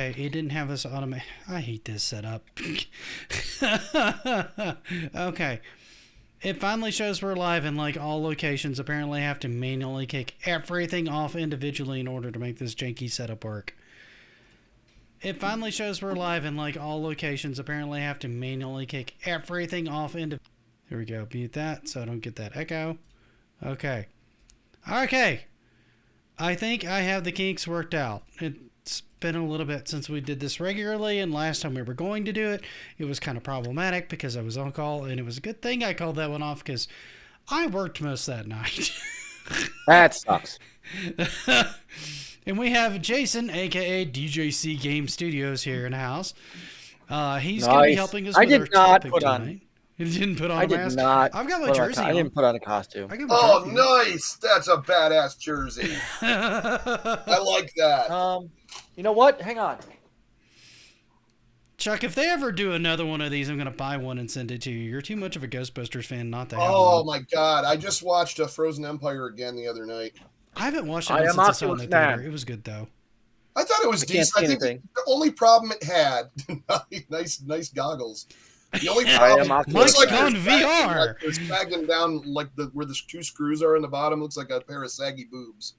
Okay, it didn't have this automatic. I hate this setup. Okay. It finally shows we're live, and like all locations, apparently have to manually kick everything off individually in order to make this janky setup work. It finally shows we're live, and like all locations, apparently have to manually kick everything off individually. Here we go. Mute that so I don't get that echo. Okay. Okay. I think I have the kinks worked out. It's been a little bit since we did this regularly, and last time we were going to do it, it was kind of problematic because I was on call, and it was a good thing I called that one off because I worked most that night. That sucks. And we have Jason, aka DJC Game Studios, here in the house. He's going to be helping us with our topic tonight. You didn't put on a mask? I've got my jersey on. I didn't put on a costume. Oh, nice! That's a badass jersey. I like that. You know what? Hang on. Chuck, if they ever do another one of these, I'm going to buy one and send it to you. You're too much of a Ghostbusters fan not to have one. Oh, my God. I just watched Frozen Empire again the other night. I haven't watched it since I saw it in the theater. It was good, though. I thought it was decent. I think the only problem it had, nice goggles. The only problem Mike's like on VR. Like they're sagging down like where the two screws are in the bottom. Looks like a pair of saggy boobs.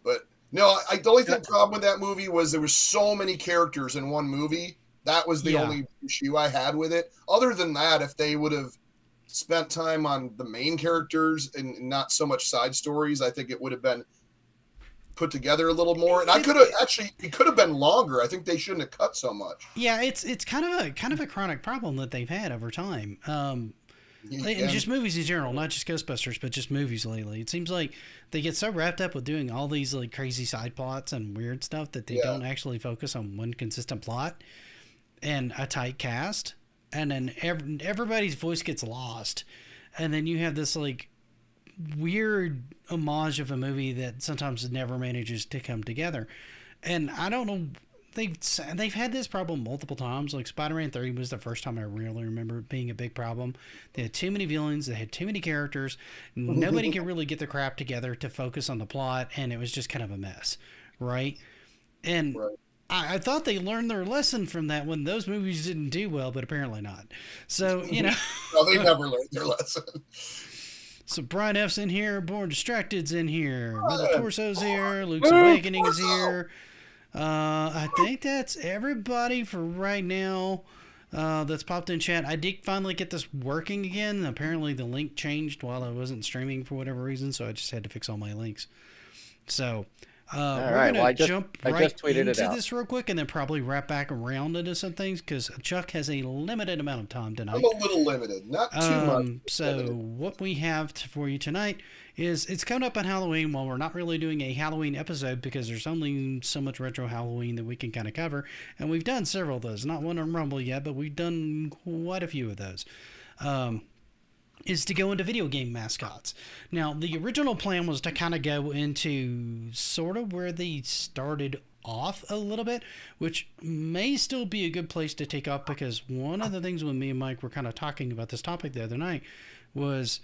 But no, the only problem with that movie was there were so many characters in one movie. That was the only issue I had with it. Other than that, if they would have spent time on the main characters and not so much side stories, I think it would have been put together a little more, and it could have been longer. I think they shouldn't have cut so much. Yeah, it's kind of a chronic problem that they've had over time. And just movies in general, not just Ghostbusters, but just movies lately. It seems like they get so wrapped up with doing all these like crazy side plots and weird stuff that they don't actually focus on one consistent plot and a tight cast, and then everybody's voice gets lost, and then you have this like weird homage of a movie that sometimes never manages to come together. And I don't know, they've had this problem multiple times. Like Spider-Man 3 was the first time I really remember it being a big problem. They had too many villains, they had too many characters, nobody could really get their crap together to focus on the plot, and it was just kind of a mess, right? And I thought they learned their lesson from that when those movies didn't do well, but apparently not. So, you know. No, they never learned their lesson. So Brian F's in here, Born Distracted's in here, Mother Torso's here, Luke's Awakening is here. I think that's everybody for right now that's popped in chat. I did finally get this working again. Apparently the link changed while I wasn't streaming for whatever reason, so I just had to fix all my links. So we're going to jump right into this real quick and then probably wrap back around into some things because Chuck has a limited amount of time tonight. I'm a little limited, not too much. So what we have for you tonight is it's coming up on Halloween. While we're not really doing a Halloween episode because there's only so much retro Halloween that we can kind of cover, and we've done several of those. Not one on Rumble yet, but we've done quite a few of those. Is to go into video game mascots. Now, the original plan was to kind of go into sort of where they started off a little bit, which may still be a good place to take off because one of the things when me and Mike were kind of talking about this topic the other night was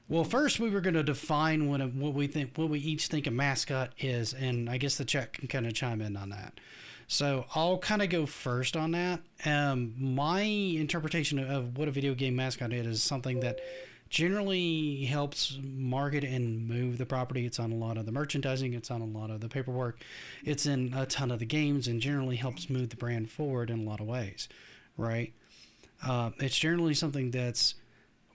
well, first we were going to define what we each think a mascot is, and I guess the chat can kind of chime in on that. So I'll kind of go first on that. My interpretation of what a video game mascot is something that generally helps market and move the property. It's on a lot of the merchandising. It's on a lot of the paperwork. It's in a ton of the games and generally helps move the brand forward in a lot of ways, right? It's generally something that's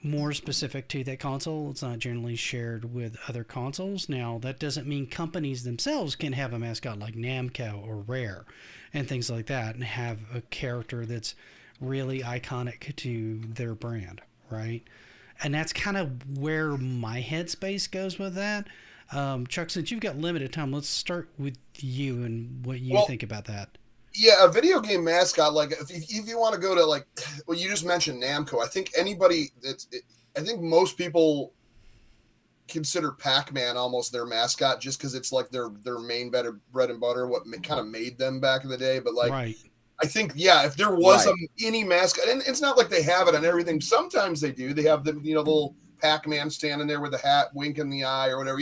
more specific to that console. It's not generally shared with other consoles. Now, that doesn't mean companies themselves can have a mascot like Namco or Rare and things like that and have a character that's really iconic to their brand, right? And that's kind of where my headspace goes with that. Chuck, since you've got limited time, let's start with you and what you think about that. Yeah, a video game mascot, like if you want to go to like, well, you just mentioned Namco. I think I think most people consider Pac-Man almost their mascot just because it's like their main bread and butter, what kind of made them back in the day. But like, I think, if there was any mascot, and it's not like they have it on everything. Sometimes they do. They have the little Pac-Man standing there with a hat, winking the eye or whatever,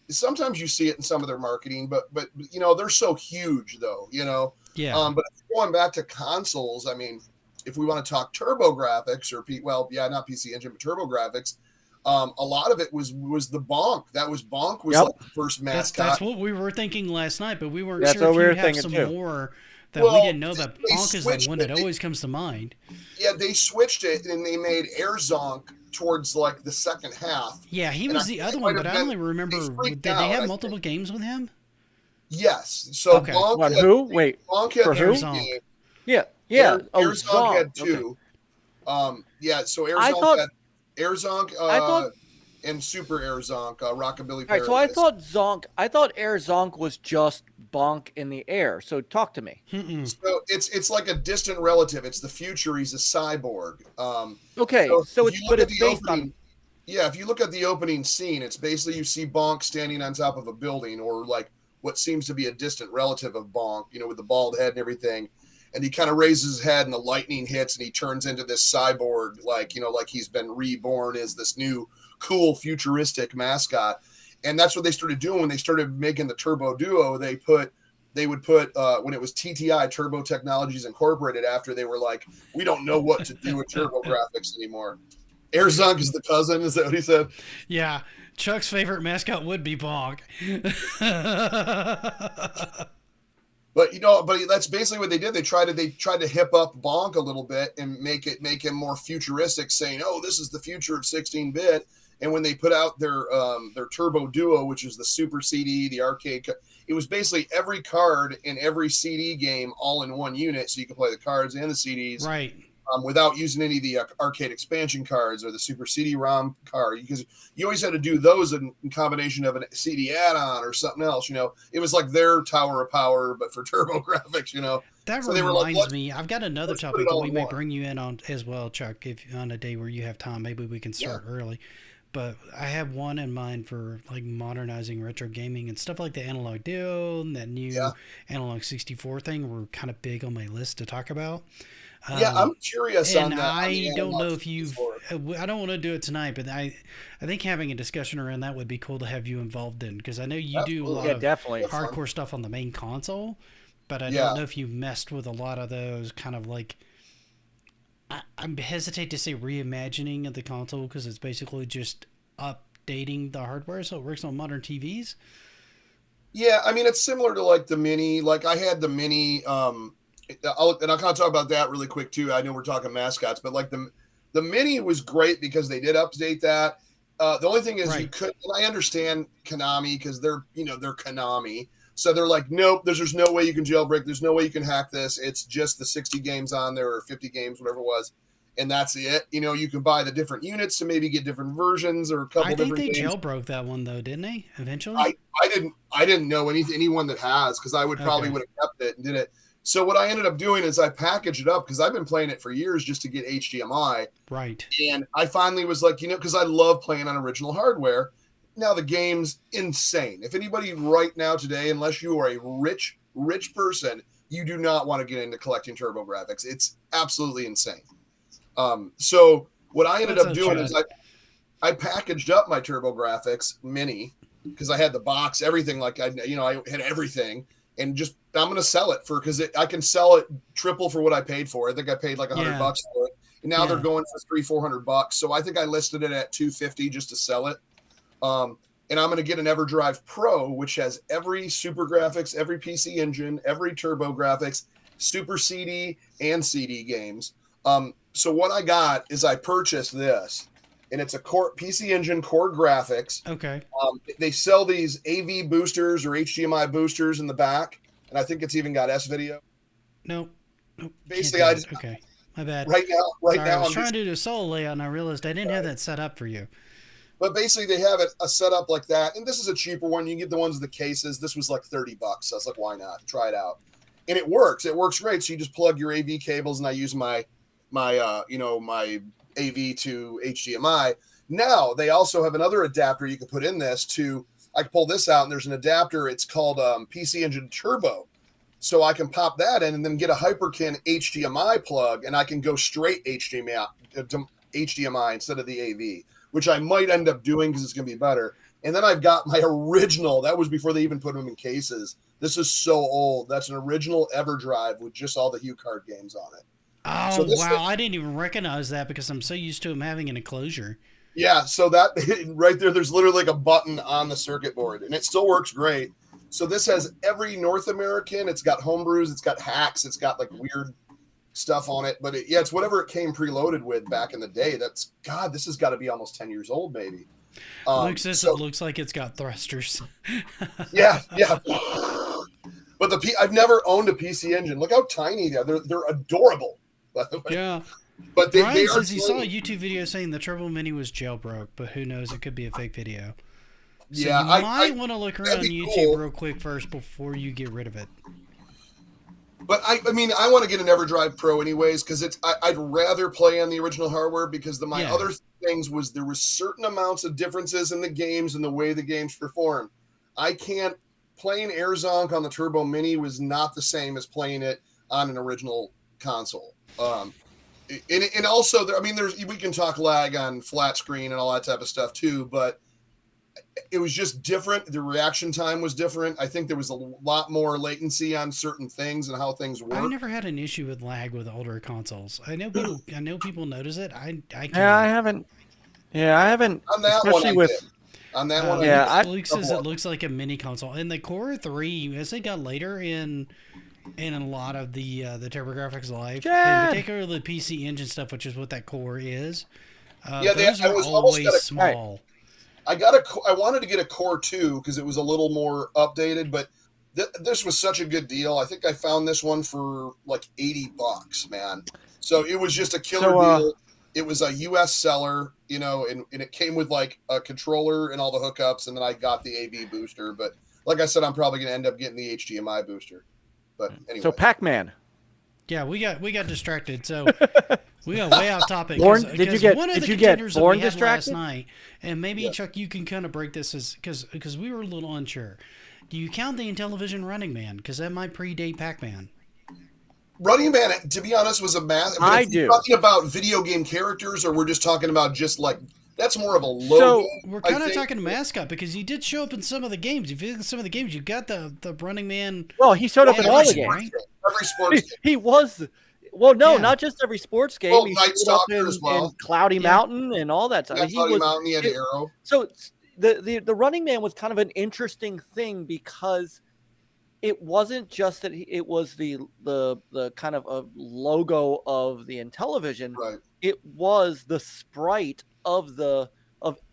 sometimes you see it in some of their marketing, but you know, they're so huge though, you know. Yeah. But going back to consoles, I mean, if we want to talk turbo graphics or not PC Engine, but turbo graphics, a lot of it was the Bonk. Bonk was like the first mascot. That's what we were thinking last night, but we weren't That's sure what if we you were have thinking some too. more that we didn't know about. Bonk is the one that always comes to mind. Yeah, they switched it and they made Air Zonk towards like the second half. Yeah, he was the other one, but I only remember, did they have multiple games with him? Yes. So Okay. Bonk had, who? Wait. Bonk had For Air who? Zonk. Yeah. Air Oh, Zonk had okay. two. Yeah, so Air I Zonk thought- had Air Zonk I thought- and Super Air Zonk, Rockabilly All right, Paradise. so I thought Air Zonk was just Bonk in the air. So talk to me. So it's like a distant relative. It's the future. He's a cyborg. Okay, so it's based on. Yeah, if you look at the opening scene, it's basically you see Bonk standing on top of a building, or like what seems to be a distant relative of Bonk, you know, with the bald head and everything. And he kind of raises his head and the lightning hits and he turns into this cyborg, like, you know, like he's been reborn as this new cool futuristic mascot. And that's what they started doing when they started making the Turbo Duo. They would put when it was TTI, Turbo Technologies Incorporated, after they were like, we don't know what to do with turbo graphics anymore. Air Zonk is the cousin, is that what he said? Yeah. Chuck's favorite mascot would be Bonk. But you know, that's basically what they did. They tried to hip up Bonk a little bit and make him more futuristic, saying, "Oh, this is the future of 16-bit." And when they put out their Turbo Duo, which is the Super CD, the arcade, it was basically every card in every CD game all in one unit, so you could play the cards and the CDs, right? Without using any of the arcade expansion cards or the Super CD-ROM card, because you always had to do those in combination of a CD add-on or something else. You know, it was like their Tower of Power, but for turbo graphics. You know, that so reminds me. I've got another topic that we may bring you in on as well, Chuck. If on a day where you have time, maybe we can start early. But I have one in mind for like modernizing retro gaming and stuff like the Analog Duo and that new Analog 64 thing were kind of big on my list to talk about. Yeah, I'm curious on that. I don't know if you've. I don't want to do it tonight, but I think having a discussion around that would be cool to have you involved in, because I know you do a lot of hardcore stuff on the main console, but I don't know if you messed with a lot of those kind of like. I hesitate to say reimagining of the console, because it's basically just updating the hardware so it works on modern TVs. Yeah, I mean, it's similar to like the Mini. Like I had the Mini. I'll kind of talk about that really quick too. I know we're talking mascots, but like the Mini was great because they did update that. The only thing is you couldn't. And I understand Konami because they're Konami, so they're like, nope. There's no way you can jailbreak. There's no way you can hack this. It's just the 60 games on there or 50 games, whatever it was, and that's it. You know, you can buy the different units to maybe get different versions or a couple different games. I think they jailbroke that one though, didn't they? Eventually, I didn't know anyone that has, because I would probably would have kept it and did it. So what I ended up doing is I packaged it up, because I've been playing it for years just to get HDMI. Right. And I finally was like, you know, because I love playing on original hardware. Now the game's insane. If anybody right now today, unless you are a rich person, you do not want to get into collecting TurboGrafx. It's absolutely insane. So what I ended up doing is I packaged up my TurboGrafx Mini, because I had the box, everything, like I had everything. And just I'm going to sell it because I can sell it triple for what I paid for. I think I paid like $100 for it, and now they're going for $300-400. So I think I listed it at $250 just to sell it. And I'm going to get an EverDrive Pro, which has every Super Graphics, every PC Engine, every Turbo Graphics, Super CD and CD games. So what I got is I purchased this, and it's a PC Engine Core Graphics. Okay. They sell these AV boosters or HDMI boosters in the back, and I think it's even got S-video. Nope. Basically, okay. My bad. Right now, I was trying to do a solo layout, and I realized I didn't have that set up for you. But basically, they have a setup like that, and this is a cheaper one. You can get the ones with the cases. This was like $30. So I was like, why not? Try it out, and it works. It works great. So you just plug your AV cables, and I use my AV to HDMI. Now they also have another adapter you can put in this I can pull this out, and there's an adapter. It's called PC Engine Turbo. So I can pop that in and then get a Hyperkin HDMI plug, and I can go straight HDMI instead of the AV, which I might end up doing because it's going to be better. And then I've got my original. That was before they even put them in cases. This is so old. That's an original EverDrive with just all the HuCard games on it. Oh, So this wow. thing- I didn't even recognize that because I'm so used to them having an enclosure. Yeah, so that right there, there's literally like a button on the circuit board, and it still works great. So this has every North American. It's got homebrews. It's got hacks. It's got like weird stuff on it. But it's whatever it came preloaded with back in the day. This has got to be almost 10 years old, maybe. Luke says it looks like it's got thrusters. Yeah. But I've never owned a PC Engine. Look how tiny they are. They're adorable, by the way. Yeah. But Brian they are says he saw a tiny. YouTube video saying the Turbo Mini was jailbroke, but who knows? It could be a fake video. So Yeah, you might want to look around that'd be YouTube cool. real quick first before you get rid of it. But I mean, I want to get an EverDrive Pro anyways because I'd rather play on the original hardware because my other things was there was certain amounts of differences in the games and the way the games perform. I can't playing Air Zonk on the Turbo Mini was not the same as playing it on an original console. And also, we can talk lag on flat screen and all that type of stuff too, but it was just different. The reaction time was different. I think there was a lot more latency on certain things and how things work. I never had an issue with lag with older consoles. I know people notice it. I can't. Yeah, I haven't. On that one, especially with. did. On that one, Yeah, Luke says it looks like a mini console. And the Core 3, as they got later in a lot of the TurboGrafx Live, in particular the PC Engine stuff, which is what that Core is. Those were always small. I wanted to get a Core 2 because it was a little more updated, but this was such a good deal. I think I found this one for like $80, man. So it was just a killer deal. It was a U.S. seller, and it came with like a controller and all the hookups, and then I got the AV booster. But like I said, I'm probably going to end up getting the HDMI booster. But anyway. So Pac-Man. Yeah, we got distracted. So we got way off topic. Did you get Born distracted last night? And maybe Chuck, you can kind of break this because we were a little unsure. Do you count the Intellivision Running Man? Because that might predate Pac-Man. Running Man, to be honest, was a math. I do. Talking about video game characters, or we're just talking about just like that's more of a logo. So we're kind of talking mascot because he did show up in some of the games. If you look at some of the games, you got the Running Man. Well, he showed up in all the games. Right? Every sports game. He was. Well, no, not just every sports game. Well, he Night showed up Stalker as well. in Cloudy Mountain and all that stuff. Yeah, Cloudy Mountain, he had Arrow. So the Running Man was kind of an interesting thing because it wasn't just that it was the kind of a logo of the Intellivision. Right. It was the sprite of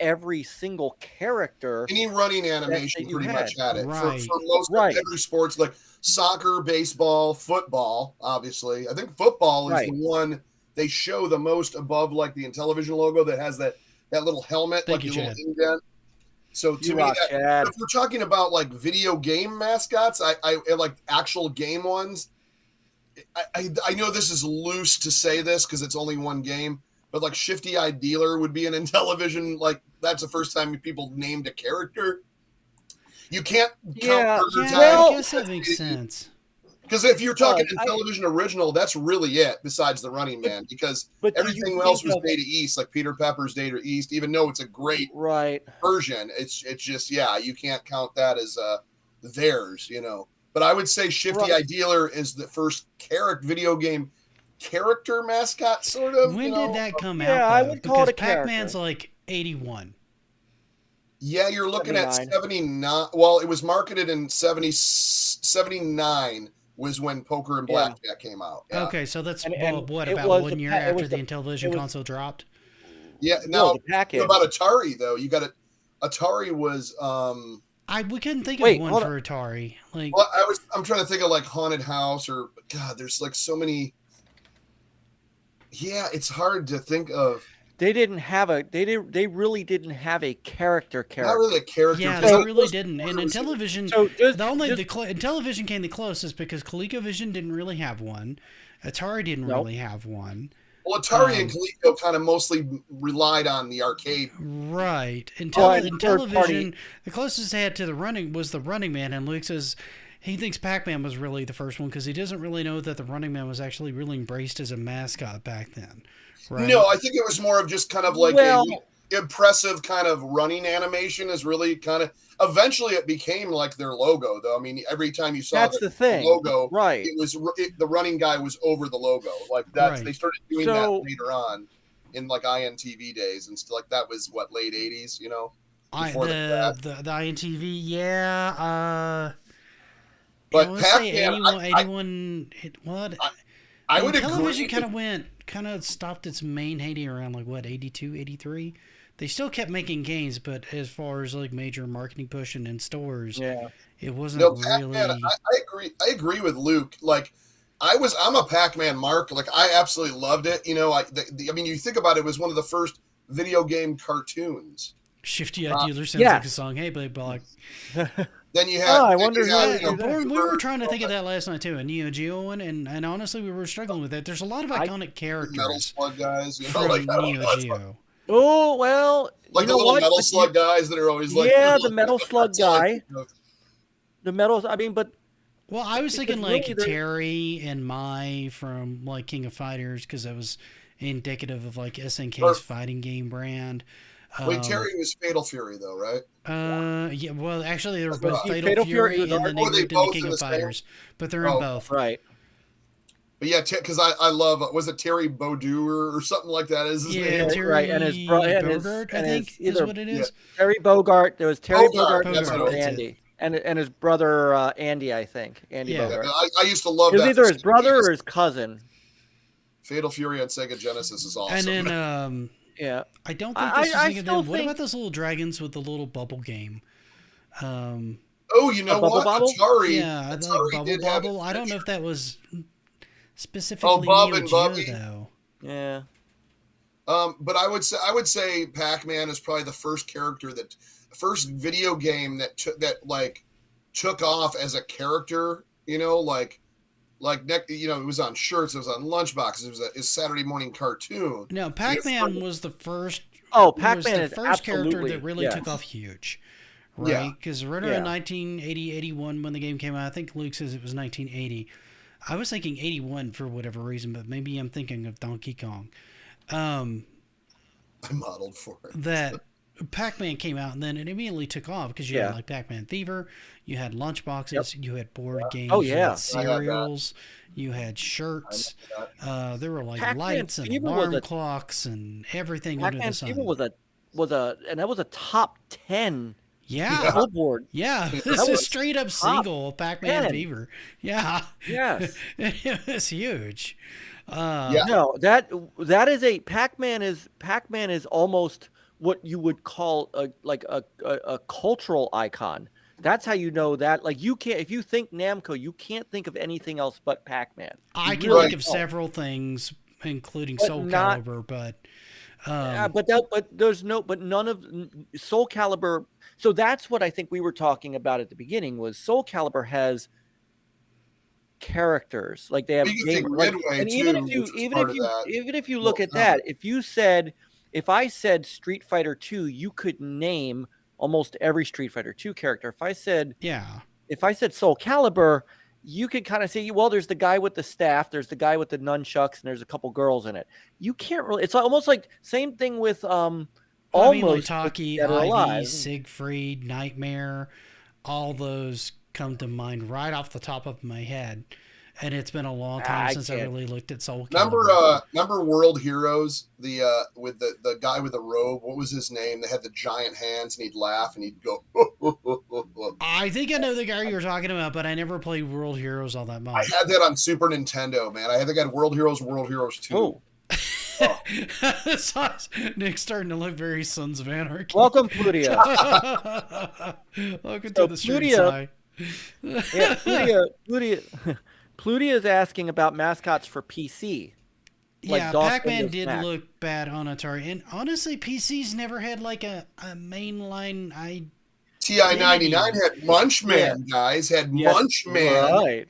every single character. Any running animation pretty much had it. Right. For most of every sports, like soccer, baseball, football, obviously. I think football is the one they show the most above like the Intellivision logo that has that little helmet, Thank like you, the little indent. So to me, Chad. if we're talking about like video game mascots, I like actual game ones. I know this is loose to say this because it's only one game, but like Shifty Eye Dealer would be an Intellivision. Like that's the first time people named a character. You can't count Burger Time. I guess that makes sense. Because if you're talking Intellivision original, that's really it. Besides the Running Man, because everything else was Data East, like Peter Pepper's Data East. Even though it's a great version, it's just you can't count that as theirs, But I would say Shifty Eye Dealer is the first video game character mascot, sort of. When did that come out? Yeah, I would call it a Pac-Man's character. like 81. Yeah, you're looking 79. at 79. Well, it was marketed in 79 was when Poker and Blackjack came out. Yeah. Okay, so that's And what it about was 1 year after the Intellivision console dropped? Yeah. Now, the package. what about Atari though? You got Atari was. We couldn't think of one hold for Atari. Like, Well, I'm trying to think of like Haunted House or God. There's like so many. Yeah, it's hard to think of. They didn't have they really didn't have a character. Not really a character. yeah, because they really didn't. And Intellivision, Intellivision came the closest because ColecoVision didn't really have one. Atari didn't really have one. Well, Atari and Coleco kind of mostly relied on the arcade. Right. Intellivision, Intellivision, the closest they had to the Running Man, and Luke says he thinks Pac-Man was really the first one because he doesn't really know that the Running Man was actually really embraced as a mascot back then. Right? No, I think it was more of just kind of like impressive kind of running animation is really kind of. Eventually, it became like their logo, though. I mean, every time you saw That's the thing, logo, right? The running guy was over the logo. Like that's Right. they started doing So- that later on in like INTV days and stuff. Like that was what late '80s, you know. Before The INTV, yeah. But I want to say Pac-Man, 81. What? I would television agree. kind of stopped its main heyday around like what 82, 83. They still kept making games, but as far as like major marketing push and in stores, Yeah. it wasn't No, really. Pac-Man. I agree. I agree with Luke. Like, I'm a Pac-Man mark. Like, I absolutely loved it. You know, I mean, you think about it, it was one of the first video game cartoons. Shifty Eye Dealer sounds yes. like a song. Hey, Blake Block. Then you had. I wonder had, who- Born, we were trying to think of that last night too, a Neo Geo one, and honestly, we were struggling with that. There's a lot of iconic Metal characters Slug guys, you know, from like I don't Neo know, Geo. Oh well, like you the know little what? Metal But Slug guys that are always like, Yeah, the Metal Slug that's all I guy. think of. The metals. I mean, but Well, I was thinking Because like really they're- Terry and Mai from like King of Fighters because that was indicative of like Or- SNK's fighting game brand. Wait, Terry was Fatal Fury though, right? Yeah. Well, actually, they were Was both he Fatal, Fatal Fury, Fury was and art- then they Were they moved into both King in of the same? Fighters, but they're in Oh, both. right. But yeah, because I love was it Terry Baudour or something like that? Is his Yeah, name? Terry Right, and his bro- and his- Bogart, and I think, his is either- what it is. Terry Bogart. There was Terry Bogart, Bogart, that's and what it is. Andy, and his brother Andy, I think. Andy Yeah. Yeah, Bogart. I used to love It was that. either his brother or his cousin. Fatal Fury on Sega Genesis is awesome. And then Yeah. I don't think I- this is I thinking of still them. What think- about those little dragons with the little bubble game? oh, you know Bubble what? Bobble? Atari. Yeah, I Atari like Bubble did have Bobble. I don't know if adventure. that was specifically Bob Neo and Geo Bubby. though. Yeah. But I would say Pac-Man is probably the first first video game that took off as a character. You know, it was on shirts, it was on lunchboxes, it was a Saturday morning cartoon. No, Pac-Man was the first. Oh, was Pac-Man the is first character absolutely that really yes. took off huge, Yeah. right? Because right around 1980, 81 when the game came out, I think Luke says it was 1980. I was thinking 81 for whatever reason, but maybe I'm thinking of Donkey Kong. I modeled for it. That Pac-Man came out and then it immediately took off because you had like Pac-Man Fever, you had lunchboxes, you had board games, Oh, you yeah. had cereals, you had shirts. There were like Pac-Man lights and Fever alarm was a- clocks and everything under Pac-Man the sun. Fever and that was a top 10 yeah. billboard. Yeah, That this is was straight up top single Pac-Man 10. Fever. Yeah, Yes. it was huge. Yeah. No, that is a Pac-Man is almost what you would call a cultural icon. That's how you know that. Like you can't if you think Namco, you can't think of anything else but Pac-Man. I can really think of several things, including But Soul not- Calibur, but but none of Soul Calibur. So that's what I think we were talking about at the beginning was Soul Calibur has characters like they have You can think Midway, and too, even which was if part of that. you look at that, if I said Street Fighter 2, you could name almost every Street Fighter 2 character. If I said Soul Calibur, you could kind of say, well, there's the guy with the staff, there's the guy with the nunchucks, and there's a couple girls in it. You can't really. It's almost like same thing with almost Litaki, Dead or Ivy, Alive. Siegfried, Nightmare, all those come to mind right off the top of my head. And it's been a long time since I can't. really looked at Soul Calibur. Remember World Heroes? With the guy with the robe. What was his name? They had the giant hands, and he'd laugh, and he'd go. I think I know the guy you're talking about, but I never played World Heroes all that I much. had that on Super Nintendo, man. I think I had World Heroes 2. Oh, Nick's starting to look very Sons of Anarchy. welcome, Plutia. Welcome So to the street Plutia- side. Yeah, Plutia is asking about mascots for PC. Like Yeah, DOS Pac-Man Windows did Mac. look bad on Atari, and honestly, PCs never had like a mainline. TI-99 had Munchman, guys. Had Munchman. Right.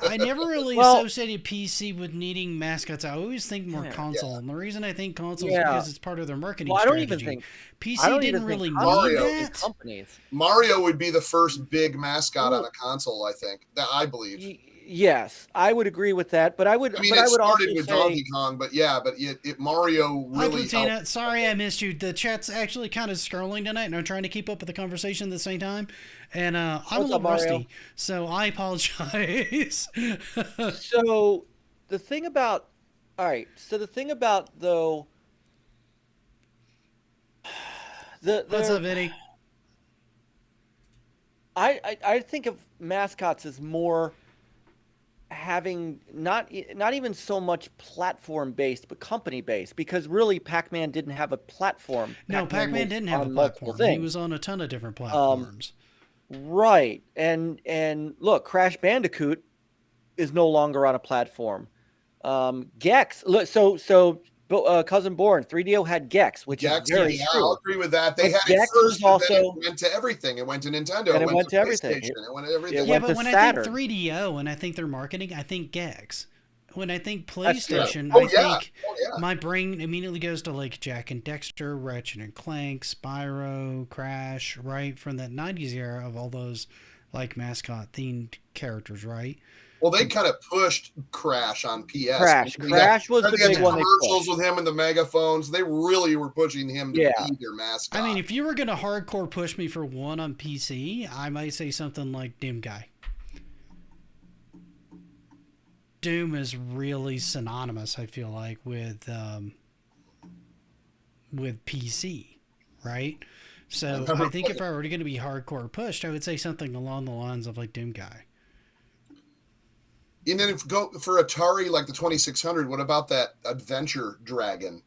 I never really Well- associated PC with needing mascots. I always think more console, and the reason I think console is Yeah. because it's part of their marketing Well, I don't strategy. even think PC I don't didn't even really think need Mario is that. companies. Mario would be the first big mascot Ooh. on a console, I think. That I believe. Yes, I would agree with that, but I would. I mean, but it I would also started with say, Donkey Kong, but yeah, but Mario Hi, really Platina. helped. Sorry I missed you. The chat's actually kind of scrolling tonight, and I'm trying to keep up with the conversation at the same time. And I'm a What's little up, Mario? rusty, so I apologize. So the thing about, all right. So the thing about though, What's up, Eddie? I think of Mascots as more having not even so much platform based, but company based, because really Pac-Man didn't have a platform. No, Pac-Man didn't have a platform. He was on a ton of different platforms. Right, and look, Crash Bandicoot is no longer on a platform. Gex, look, so Cousin Born 3DO had Gex, which Gex, is very yeah, true. I'll agree with that. They But had Gex it first, was also, then it went to everything. It went to Nintendo. and It went to everything. PlayStation. It went to everything. Yeah, but when Saturn. I think 3DO and I think their marketing, I think Gex. When I think PlayStation, I think my brain immediately goes to like Jack and Dexter, Ratchet and Clank, Spyro, Crash, right? From that 90s era of all those like mascot themed characters, right? Well, they kind of pushed Crash on PS. Crash was the big one. Commercials with him and the megaphones. They really were pushing him to be their mascot. I mean, if you were going to hardcore push me for one on PC, I might say something like Doom Guy. Doom is really synonymous, I feel like, with PC, right? So I think if I were going to be hardcore pushed, I would say something along the lines of like Doom Guy. And then if go for Atari, like the 2600, what about that Adventure Dragon?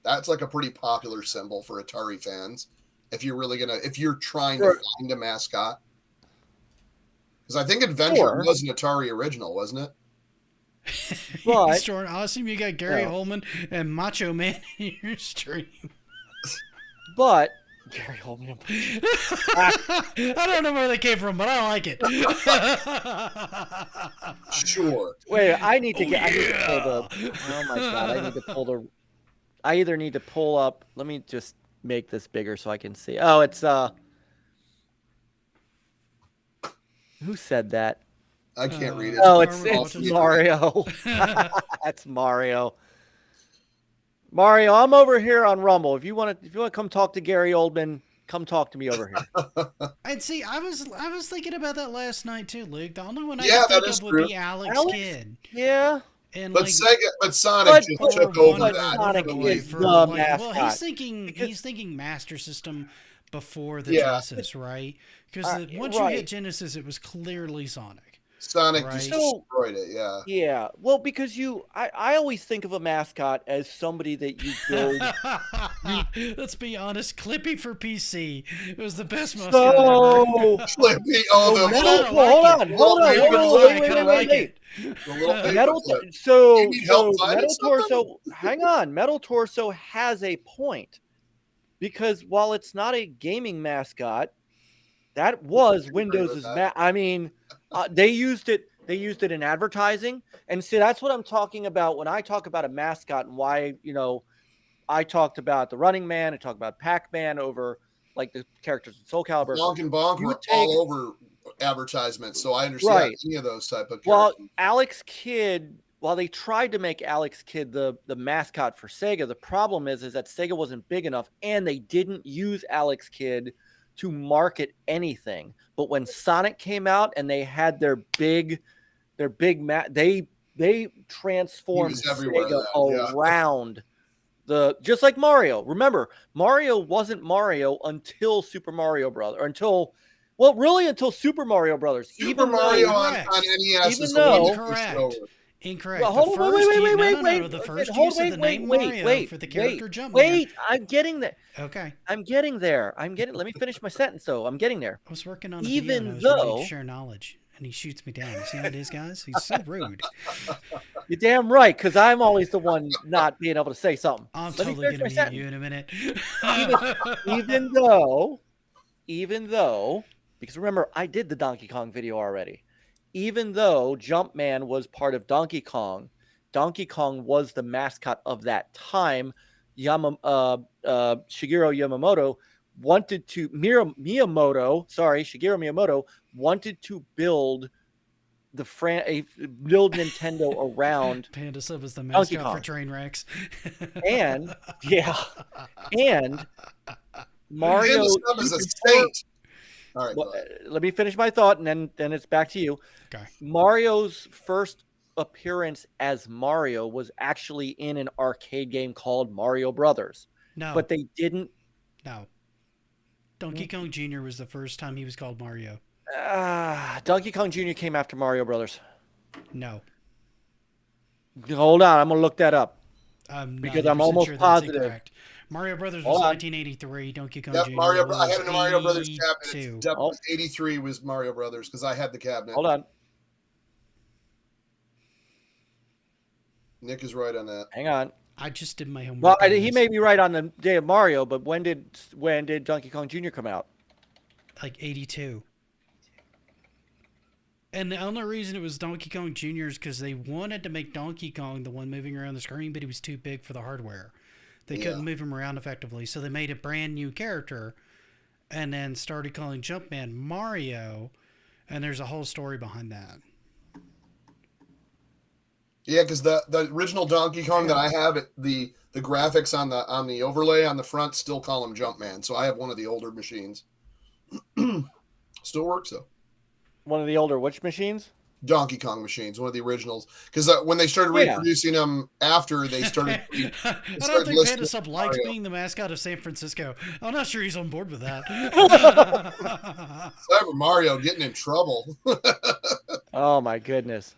That's like a pretty popular symbol for Atari fans. If you're trying to find a mascot, because I think Adventure was an Atari original, wasn't it? But awesome, you got Gary Oldman and Macho Man in your stream. But Gary Oldman. I don't know where they came from, but I like it. Sure. Wait, I need to pull the. Oh my god! I need to pull the. I either need to pull up. Let me just make this bigger so I can see. Oh, it's Who said that? I can't read it. Oh, it's Mario. That's Mario. Mario, I'm over here on Rumble. If you want to come talk to Gary Oldman, come talk to me over here. I'd see. I was thinking about that last night too, Luke. The only one I could think of would be Alex Kidd. Yeah. And but Sonic just took over that. Sonic is the mascot. Well, he's thinking Master System before the Genesis, right? Because once you hit Genesis, it was clearly Sonic. Sonic just destroyed it, yeah. Yeah. Well, because I always think of a mascot as somebody that you build. Let's be honest, Clippy for PC. It was the best mascot ever. Clippy, hold on. Wait. Metal Torso, hang on. Metal Torso has a point. Because while it's not a gaming mascot, that was Windows's I mean, they used it in advertising. And see, that's what I'm talking about when I talk about a mascot and why, I talked about the Running Man, I talked about Pac-Man over like the characters in Soul Calibur. Bonk and Bonk were all over advertisements, so I understand any of those type of characters. Well, Alex Kidd, while they tried to make Alex Kidd the mascot for Sega, the problem is that Sega wasn't big enough and they didn't use Alex Kidd to market anything. But when Sonic came out and they had their big they transformed Sega around just like Mario. Remember, Mario wasn't Mario until Super Mario Brothers, or until Super Mario Brothers. Super Mario on NES is Incorrect. Well, wait. The first use of the name Mario for the character Jumpman. Wait, I'm getting there. Okay. I'm getting there. Let me finish my sentence, though. I'm getting there. I was working on a video and I was ready to share knowledge, and he shoots me down. See how it is, guys? He's so rude. You're damn right, because I'm always the one not being able to say something. I'm totally going to mute you in a minute. even though, because remember, I did the Donkey Kong video already. Even though Jumpman was part of Donkey Kong was the mascot of that time. Shigeru Miyamoto wanted to build build Nintendo around Panda Sub is the Donkey mascot for Kong. train wrecks. And Mario. Panda Sub is a saint. All right, let me finish my thought, and then it's back to you. Okay. Mario's first appearance as Mario was actually in an arcade game called Mario Brothers. No. But they didn't. No. Donkey Kong Jr. was the first time he was called Mario. Donkey Kong Jr. came after Mario Brothers. No. Hold on, I'm gonna look that up. Because I'm almost sure positive. Mario Brothers was 1983. Donkey Kong Jr. I had a Mario Brothers 82. cabinet. 83 was Mario Brothers because I had the cabinet. Hold on. Nick is right on that. Hang on. I just did my homework. Well, he may be right on the day of Mario, but when did Donkey Kong Jr. come out? Like 82. And the only reason it was Donkey Kong Jr. is because they wanted to make Donkey Kong the one moving around the screen, but he was too big for the hardware. They couldn't move him around effectively, so they made a brand new character and then started calling Jumpman Mario, and there's a whole story behind that. Yeah, because the original Donkey Kong that I have, the graphics on the overlay on the front still call him Jumpman, so I have one of the older machines. Still works though. One of the older which machines? Donkey Kong machines, one of the originals. Because when they started reproducing them after they started... I don't think Panda Sub likes being the mascot of San Francisco. I'm not sure he's on board with that. Cyber Mario getting in trouble. Oh, my goodness.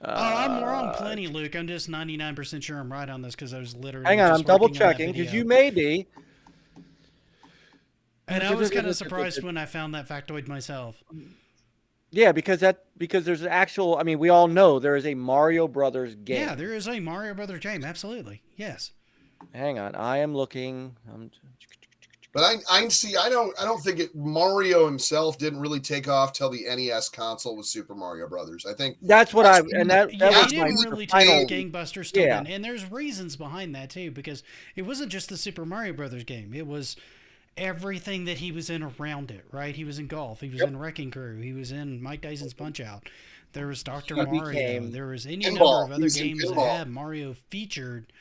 I'm wrong plenty, Luke. I'm just 99% sure I'm right on this because I was literally... Hang on, I'm double-checking because you may be. And I was kind of surprised when I found that factoid myself. Yeah, because there's an actual. I mean, we all know there is a Mario Brothers game. Yeah, there is a Mario Brothers game. Absolutely, yes. Hang on, I am looking. But I don't think Mario himself didn't really take off till the NES console with Super Mario Brothers. I think that was didn't really take gangbusters still. Yeah. And there's reasons behind that too, because it wasn't just the Super Mario Brothers game. It was everything that he was in around it, right? He was in Golf. He was in Wrecking Crew. He was in Mike Tyson's Punch-Out. There was Dr. Mario. There was any number of other games that had Mario featured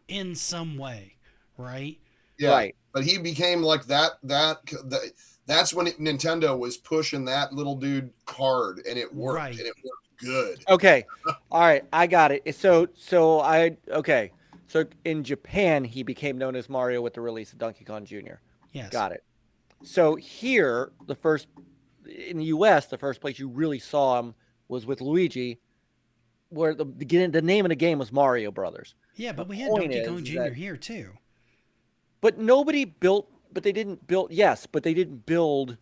in some way, right? Yeah, right. But he became like that. That's when Nintendo was pushing that little dude hard, and it worked. Right. And it worked good. Okay, all right, I got it. So in Japan, he became known as Mario with the release of Donkey Kong Jr. Yes. Got it. So here, in the U.S., the first place you really saw him was with Luigi, where the name of the game was Mario Brothers. Yeah, but we had Donkey Kong Jr. here too. But nobody built. But they didn't build. Yes, but they didn't build.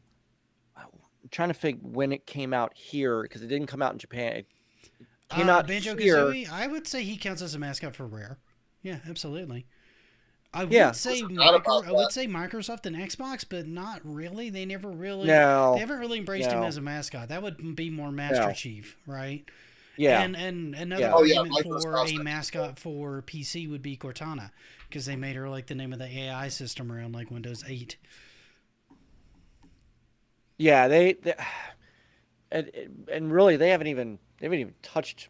I'm trying to think when it came out here because it didn't come out in Japan. It came out Banjo-Kazooie, I would say he counts as a mascot for Rare. Yeah, absolutely. I would say Microsoft and Xbox, but not really. They never really. No. They haven't really embraced him as a mascot. That would be more Master Chief, right? Yeah. And another argument for a mascot for PC would be Cortana, because they made her like the name of the AI system around like Windows 8. Yeah, and really they haven't even touched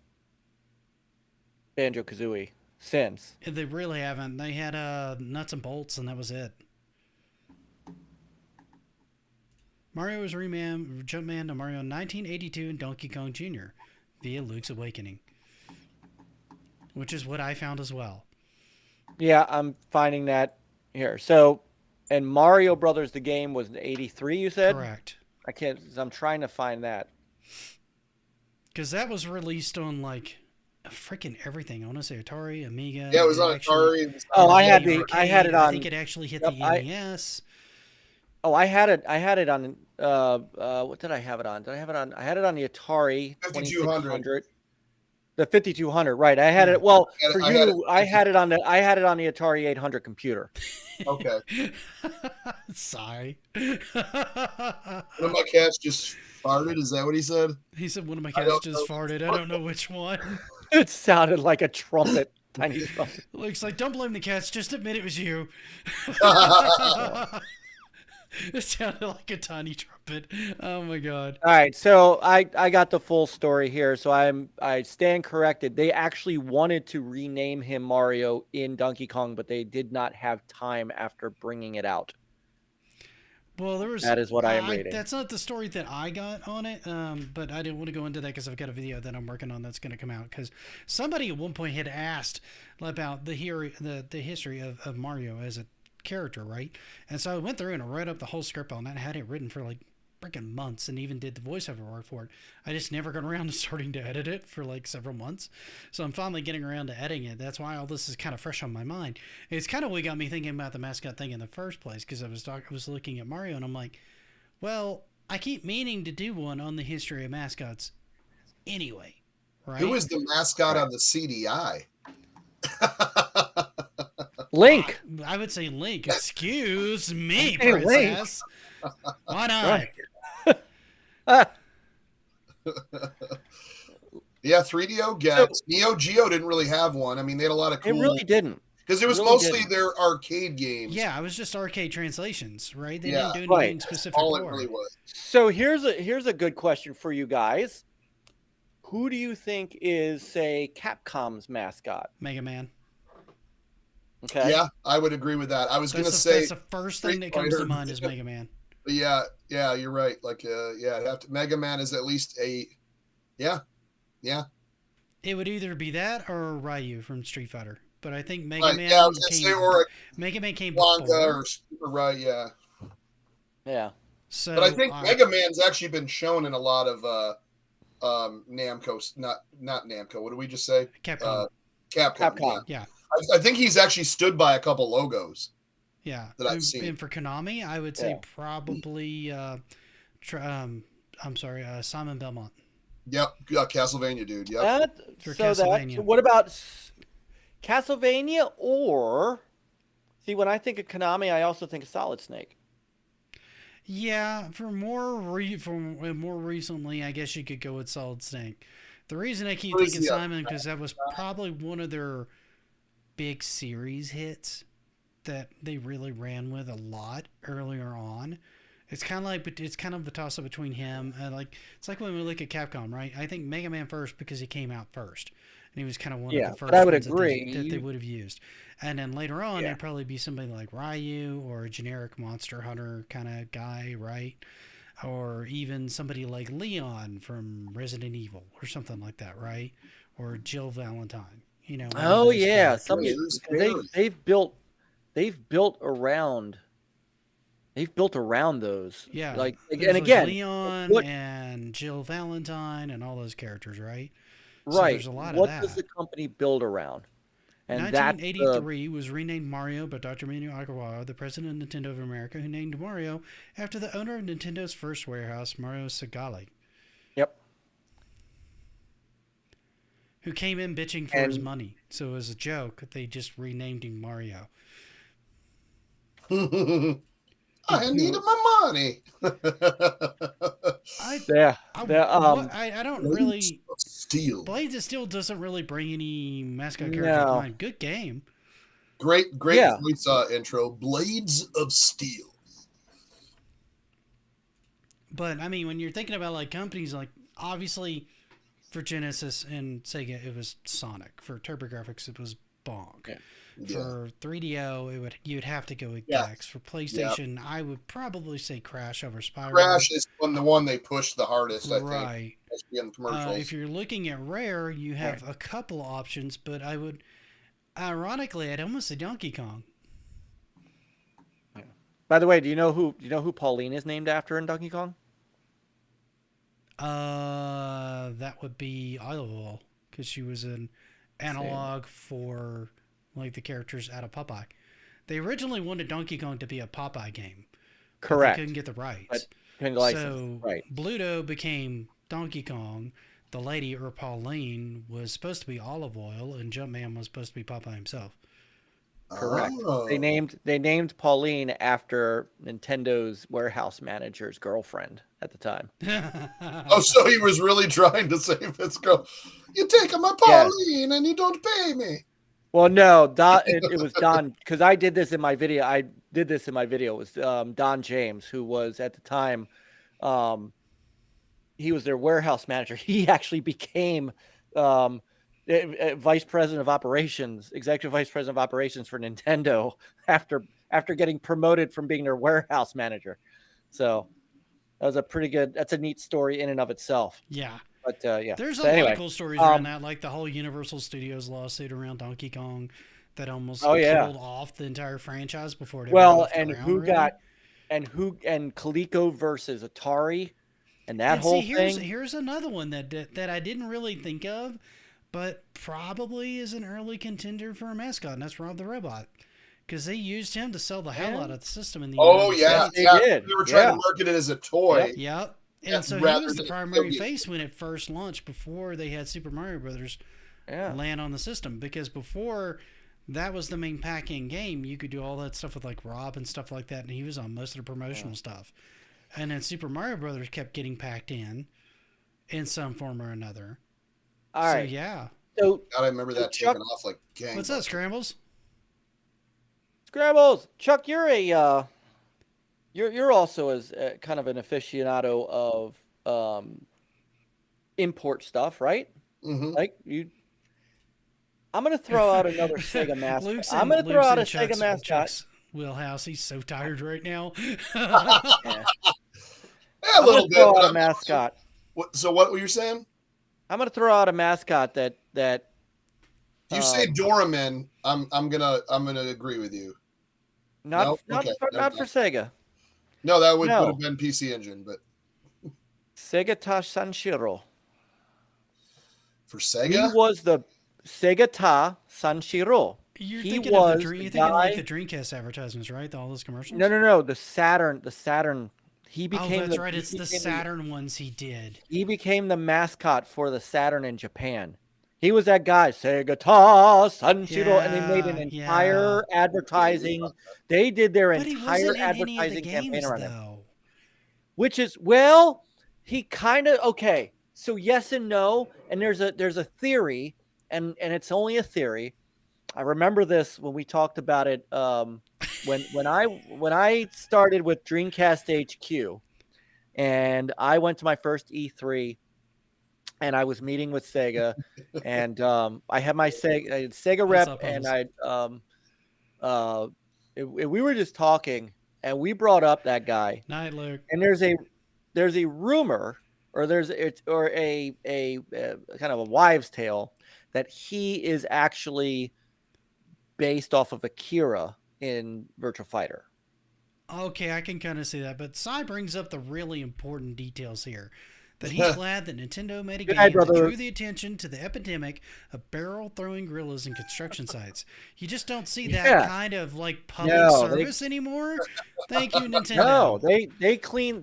Banjo-Kazooie since. They really haven't. They had Nuts and Bolts, and that was it. Mario was Jumpman to Mario in 1982 and Donkey Kong Jr. via Luke's Awakening, which is what I found as well. Yeah, I'm finding that here. So, and Mario Brothers, the game, was in 83, you said? Correct. I'm trying to find that. Because that was released on like freaking everything. I want to say Atari, Amiga. Yeah, it was on Atari. I had it on. I think it actually hit the NES. I had it on. What did I have it on? I had it on the Atari 5200. The 5200, right? I had it. Well, I had it on the Atari 800 computer. Okay. Sorry. One of my cats just farted. Is that what he said? He said one of my cats just farted. I don't know which one. It sounded like a trumpet. Tiny trumpet. Looks like, don't blame the cats. Just admit it was you. It sounded like a tiny trumpet. Oh my god. All right, so I got the full story here. So I stand corrected. They actually wanted to rename him Mario in Donkey Kong, but they did not have time after bringing it out. Well, that is what I am reading. That's not the story that I got on it, but I didn't want to go into that because I've got a video that I'm working on that's going to come out. Because somebody at one point had asked about the history of Mario as a character, right? And so I went through and I read up the whole script on that. I had it written for like freaking months and even did the voiceover work for it. I just never got around to starting to edit it for like several months. So I'm finally getting around to editing it. That's why all this is kind of fresh on my mind. It's kind of what got me thinking about the mascot thing in the first place, because I was looking at Mario and I'm like, well, I keep meaning to do one on the history of mascots anyway, right? Who is the mascot on the CDI? Link. I would say Link. Excuse me, princess. Why not? Yeah, 3DO gets. Neo Geo didn't really have one. I mean, they had a lot of cool. It really didn't. Because it was really mostly their arcade games. Yeah, it was just arcade translations, right? They Yeah, didn't do anything specific. All it really was. So here's a good question for you guys. Who do you think is, say, Capcom's mascot? Mega Man. Okay. Yeah, I would agree with that. I was going to say that's the first thing that comes to mind is Mega Man. Yeah, you're right. Like, Mega Man is at least yeah. It would either be that or Ryu from Street Fighter. But I think Mega Man. Yeah, I was going to say, or Mega Man came Blanca before. or Super Right, yeah. Yeah. So, but I think Mega Man's actually been shown in a lot of Namco, not Namco. What did we just say? Capcom. Capcom. Yeah. I think he's actually stood by a couple logos. Yeah. That I've seen. And for Konami, I would say probably Simon Belmont. Yep, Castlevania dude. Yep. What about Castlevania or when I think of Konami, I also think of Solid Snake. Yeah, for more recently, I guess you could go with Solid Snake. The reason I keep thinking Simon because that was probably one of their big series hits that they really ran with a lot earlier on. It's kind of a toss up between him and it's like when we look at Capcom, right? I think Mega Man first because he came out first, and he was kind of one of the first. I would ones agree that they would have used, and then later on it'd probably be somebody like Ryu or a generic Monster Hunter kind of guy, right? Or even somebody like Leon from Resident Evil or something like that, right? Or Jill Valentine, you know. Oh yeah, they've built around those. Yeah. Like again, Leon and Jill Valentine and all those characters, right? Right. So there's a lot of that. What does the company build around? And 1983 was renamed Mario by Dr. Manu Agarwal, the president of Nintendo of America, who named Mario after the owner of Nintendo's first warehouse, Mario Segale. Yep. Who came in bitching for his money. So as a joke, they just renamed him Mario. I needed my money. I don't really. Steel. Blades of Steel doesn't really bring any mascot character to mind. Good game. Great voice intro. Blades of Steel. But I mean, when you're thinking about like companies, like obviously for Genesis and Sega, it was Sonic. For TurboGrafx, it was Bonk. Yeah. For 3DO, you'd have to go with Gex. For PlayStation, I would probably say Crash over Spyro. Crash is the one they pushed the hardest, I think. Right. In the commercials. If you're looking at Rare, you have a couple options, but I would, ironically, I'd almost say Donkey Kong. By the way, do you know who Pauline is named after in Donkey Kong? That would be Olive, because she was an analog for like the characters out of Popeye. They originally wanted Donkey Kong to be a Popeye game. Correct. They couldn't get the rights. So Bluto became Donkey Kong. The lady, or Pauline, was supposed to be Olive Oil, and Jumpman was supposed to be Popeye himself. Correct. Oh. They named Pauline after Nintendo's warehouse manager's girlfriend at the time. So he was really trying to save his girl. You're taking my Pauline and you don't pay me. Well, no, it was Don, because I did this in my video. did this in my video was Don James, who was at the time, he was their warehouse manager. He actually became vice president of operations, executive vice president of operations for Nintendo after getting promoted from being their warehouse manager. So that was that's a neat story in and of itself. Yeah. But yeah, there's a lot of cool stories around that, like the whole Universal Studios lawsuit around Donkey Kong that almost killed off the entire franchise before it ever left the ground, and Coleco versus Atari and that whole thing. Here's another one that I didn't really think of, but probably is an early contender for a mascot, and that's Rob the Robot. Because they used him to sell the hell out of the system in the United States. They were trying to market it as a toy. Yep. And so he was the primary face when it first launched before they had Super Mario Brothers land on the system. Because before that was the main pack-in game, you could do all that stuff with like Rob and stuff like that, and he was on most of the promotional stuff. And then Super Mario Brothers kept getting packed in some form or another. All right. So God, I remember that taking off like gangbusters. What's up, Scrambles? Scrambles, Chuck, you're you're also as kind of an aficionado of import stuff, right? Mm-hmm. Like I'm gonna throw out another Sega mascot. I'm gonna throw out a Sega mascot. Chuck's wheelhouse. He's so tired right now. A little bit. Throw out a mascot. So what were you saying? I'm gonna throw out a mascot that. If you say Doraemon, I'm gonna agree with you. Not for Sega. No, that would have been PC Engine, but Sega Ta Sanshiro. For Sega? He was the Sega Ta Sanshiro. You're thinking of like the Dreamcast advertisements, right? All those commercials? No. The Saturn. He became that's right. It's the Saturn ones he did. He became the mascot for the Saturn in Japan. He was that guy, Sega Ta Sanshiro, and they made an entire advertising. They did their entire advertising campaign around him. Which is, he kind of, okay. So yes and no, and there's a theory, and it's only a theory. I remember this when we talked about it when I started with Dreamcast HQ, and I went to my first E3. And I was meeting with Sega, and I had my Sega rep, and we were just talking, and we brought up that guy. Night, Luke. And there's a rumor, or there's a kind of a wives' tale that he is actually based off of Akira in Virtua Fighter. Okay, I can kind of see that, but Sai brings up the really important details here. That he's glad that Nintendo made a game that drew the attention to the epidemic of barrel-throwing gorillas in construction sites. You just don't see that kind of like public service anymore. Thank you, Nintendo. No, they clean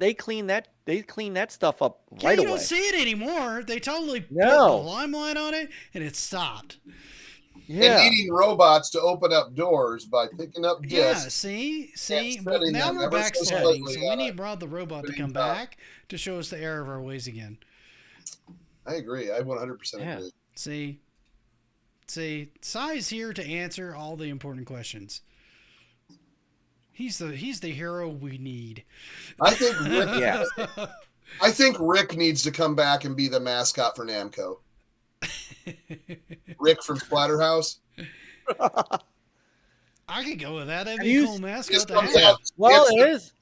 that stuff up right away. You don't see it anymore. They totally put the limelight on it, and it stopped. Yeah. And needing robots to open up doors by picking up discs. Yeah, see? But now we're backsliding, so we need Rob the Robot to come back to show us the error of our ways again. I agree. I 100% agree. See, Sai's here to answer all the important questions. He's the hero we need. I think Rick, I think Rick needs to come back and be the mascot for Namco. Rick from Splatterhouse. I could go with that. That'd be a cool mascot to have.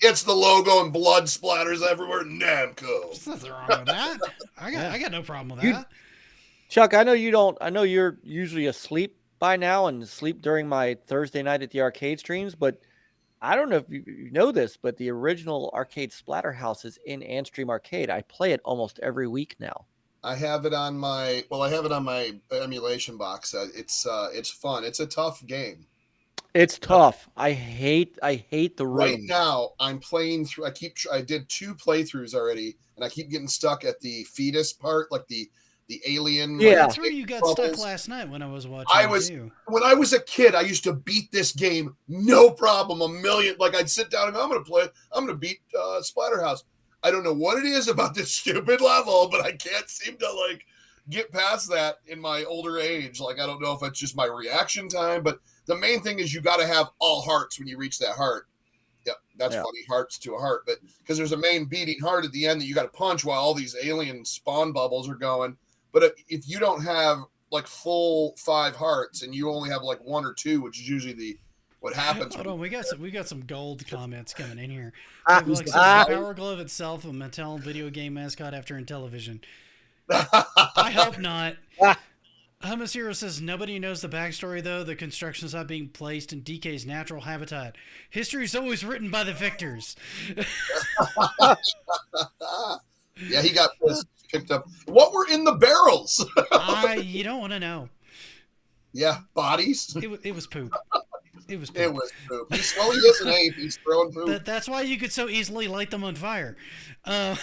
It's the logo and blood splatters everywhere. Namco. There's nothing wrong with that. I got no problem with that. Chuck, I know you don't. I know you're usually asleep by now and sleep during my Thursday night at the arcade streams, but I don't know if you know this, but the original arcade Splatterhouse is in Andstream Arcade. I play it almost every week now. I have it on my emulation box. It's fun. It's a tough game. It's tough. I hate the room. Right now, I'm playing through. I did 2 playthroughs already, and I keep getting stuck at the fetus part, like the alien. Yeah, that's where you got stuck last night when I was watching. When I was a kid, I used to beat this game no problem. Like I'd sit down and I'm going to play it. I'm going to beat Splatterhouse. I don't know what it is about this stupid level, but I can't seem to get past that in my older age. Like, I don't know if it's just my reaction time, but the main thing is you got to have all hearts when you reach that heart. Yep, that's funny. Hearts to a heart, but because there's a main beating heart at the end that you got to punch while all these alien spawn bubbles are going. But if you don't have like full 5 hearts and you only have like 1 or 2, which is usually what happens. Hold on, we got some gold comments coming in here. Like Power Glove itself, a Mattel video game mascot after Intellivision. I hope not. Hummus Hero says nobody knows the backstory though. The construction's not being placed in DK's natural habitat. History is always written by the victors. Yeah, he got picked up. What were in the barrels? You don't want to know. Yeah, bodies. It was poop. It was poop. It was poop. He is an ape. He's throwing poop. That's why you could so easily light them on fire. Oh,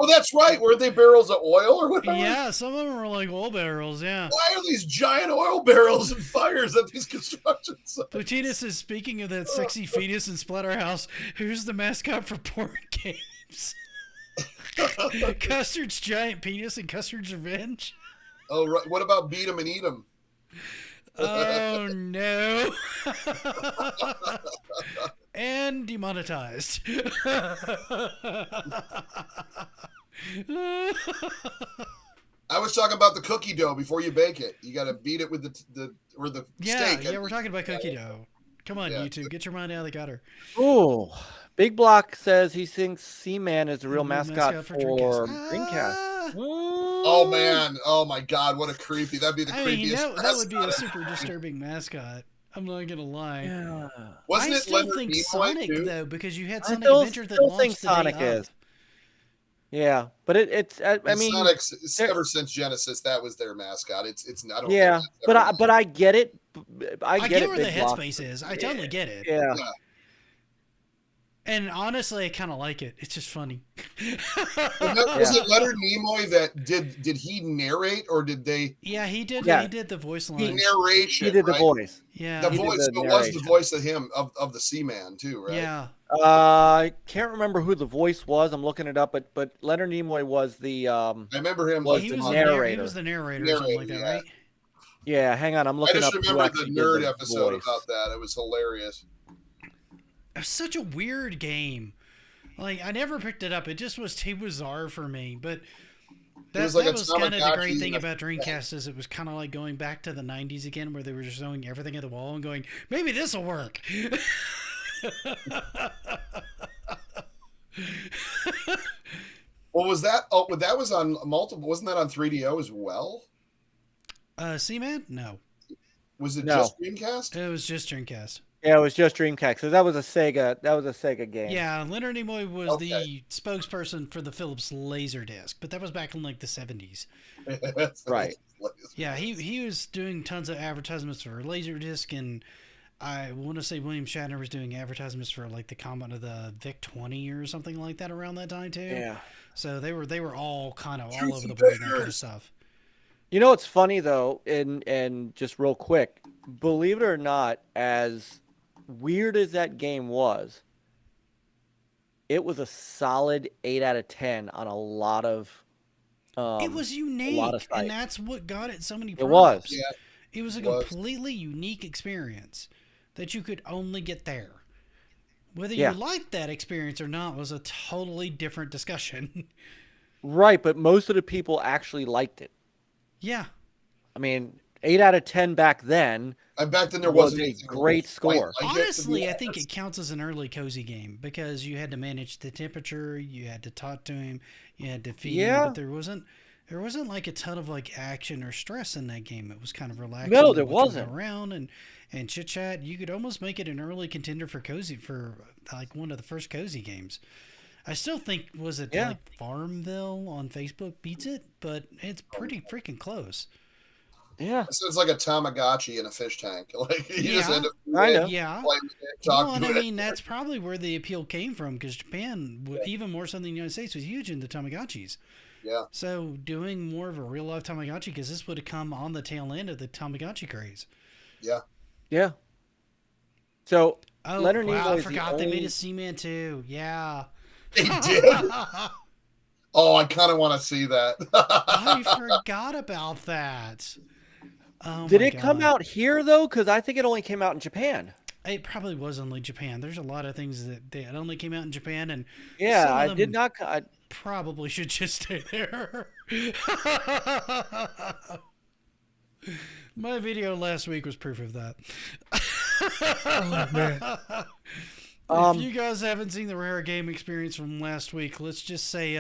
that's right. Were they barrels of oil or whatever? Yeah, some of them were like oil barrels, yeah. Why are these giant oil barrels and fires at these construction sites? Putinus is speaking of that sexy fetus in Splatterhouse. Who's the mascot for porn games? Custard's giant penis and Custard's revenge. Oh, right. What about Beat 'em and Eat 'em? Oh no. And demonetized. I was talking about the cookie dough before you bake it. You got to beat it with the steak. Yeah, we're talking about cookie dough. Come on, YouTube, get your mind out of the gutter. Oh, Big Block says he thinks Seaman is the real mascot for Dreamcast. Oh man! Oh my God! What a creepy! That'd be the creepiest. That would be a super disturbing mascot. I'm not gonna lie. Yeah. Wasn't I it still Leonard think Nimoy Sonic too? though, because you had Sonic Adventure that launched the Sonic day is. Yeah, but it's. I mean, Sonic's ever since Genesis, that was their mascot. It's not. Yeah, but I get it. I get where the headspace is. I totally get it. Yeah. And honestly, I kind of like it. It's just funny. Was it Leonard Nimoy that did he narrate or did they? Yeah, he did. Yeah. He did the voice line. Narration. He did the voice. Yeah, the voice. It was the voice of him of the Seaman too, right? Yeah. I can't remember who the voice was. I'm looking it up, but Leonard Nimoy was the. I remember him. Was he the was narrator. He was the narrator or something like that, right? Yeah, hang on. I'm looking up. I just remember the nerd episode about that. It was hilarious. It was such a weird game. Like, I never picked it up. It just was too bizarre for me. But that was kind of the great thing about Dreamcast is it was kind of like going back to the 90s again where they were just throwing everything at the wall and going, maybe this will work. Well, was that? Oh, that was on multiple. Wasn't that on 3DO as well? Seaman? No. Was it just Dreamcast? It was just Dreamcast. Yeah, it was just Dreamcast. So that was a Sega game. Yeah, Leonard Nimoy was the spokesperson for the Philips Laserdisc, but that was back in like the 70s. Right. Yeah, he was doing tons of advertisements for Laserdisc, and I want to say William Shatner was doing advertisements for like the combine of the VIC-20 or something like that around that time too. Yeah. So they were all kind of all over the board and that kind of stuff. You know what's funny though, and just real quick, believe it or not, as weird as that game was, it was a solid 8 out of 10 on a lot of. It was unique, and that's what got it so many props. It was. Yeah, it was a completely unique experience that you could only get there. Whether you liked that experience or not was a totally different discussion. Right, but most of the people actually liked it. Yeah. I mean, 8 out of 10 back then. And back then there was wasn't a great score. Honestly, I think it counts as an early cozy game because you had to manage the temperature, you had to talk to him, you had to feed him, but there wasn't like a ton of like action or stress in that game. It was kind of relaxing. No, there wasn't. Around and chit chat. You could almost make it an early contender for cozy for like one of the first cozy games. I still think like Farmville on Facebook beats it, but it's pretty freaking close. Yeah. So it's like a Tamagotchi in a fish tank. Like you just end up that's probably where the appeal came from because Japan, even more so than the United States, was huge into Tamagotchis. Yeah. So doing more of a real life Tamagotchi because this would have come on the tail end of the Tamagotchi craze. Yeah. Yeah. So Leonard Nimoy. I forgot they made a Seaman too. Yeah. They did. Oh, I kind of want to see that. I forgot about that. Did it come out here though? Because I think it only came out in Japan. It probably was only Japan. There's a lot of things that only came out in Japan, and Yeah, I did not. Probably should just stay there. My video last week was proof of that. Oh, man. If you guys haven't seen the Rare Game experience from last week, let's just say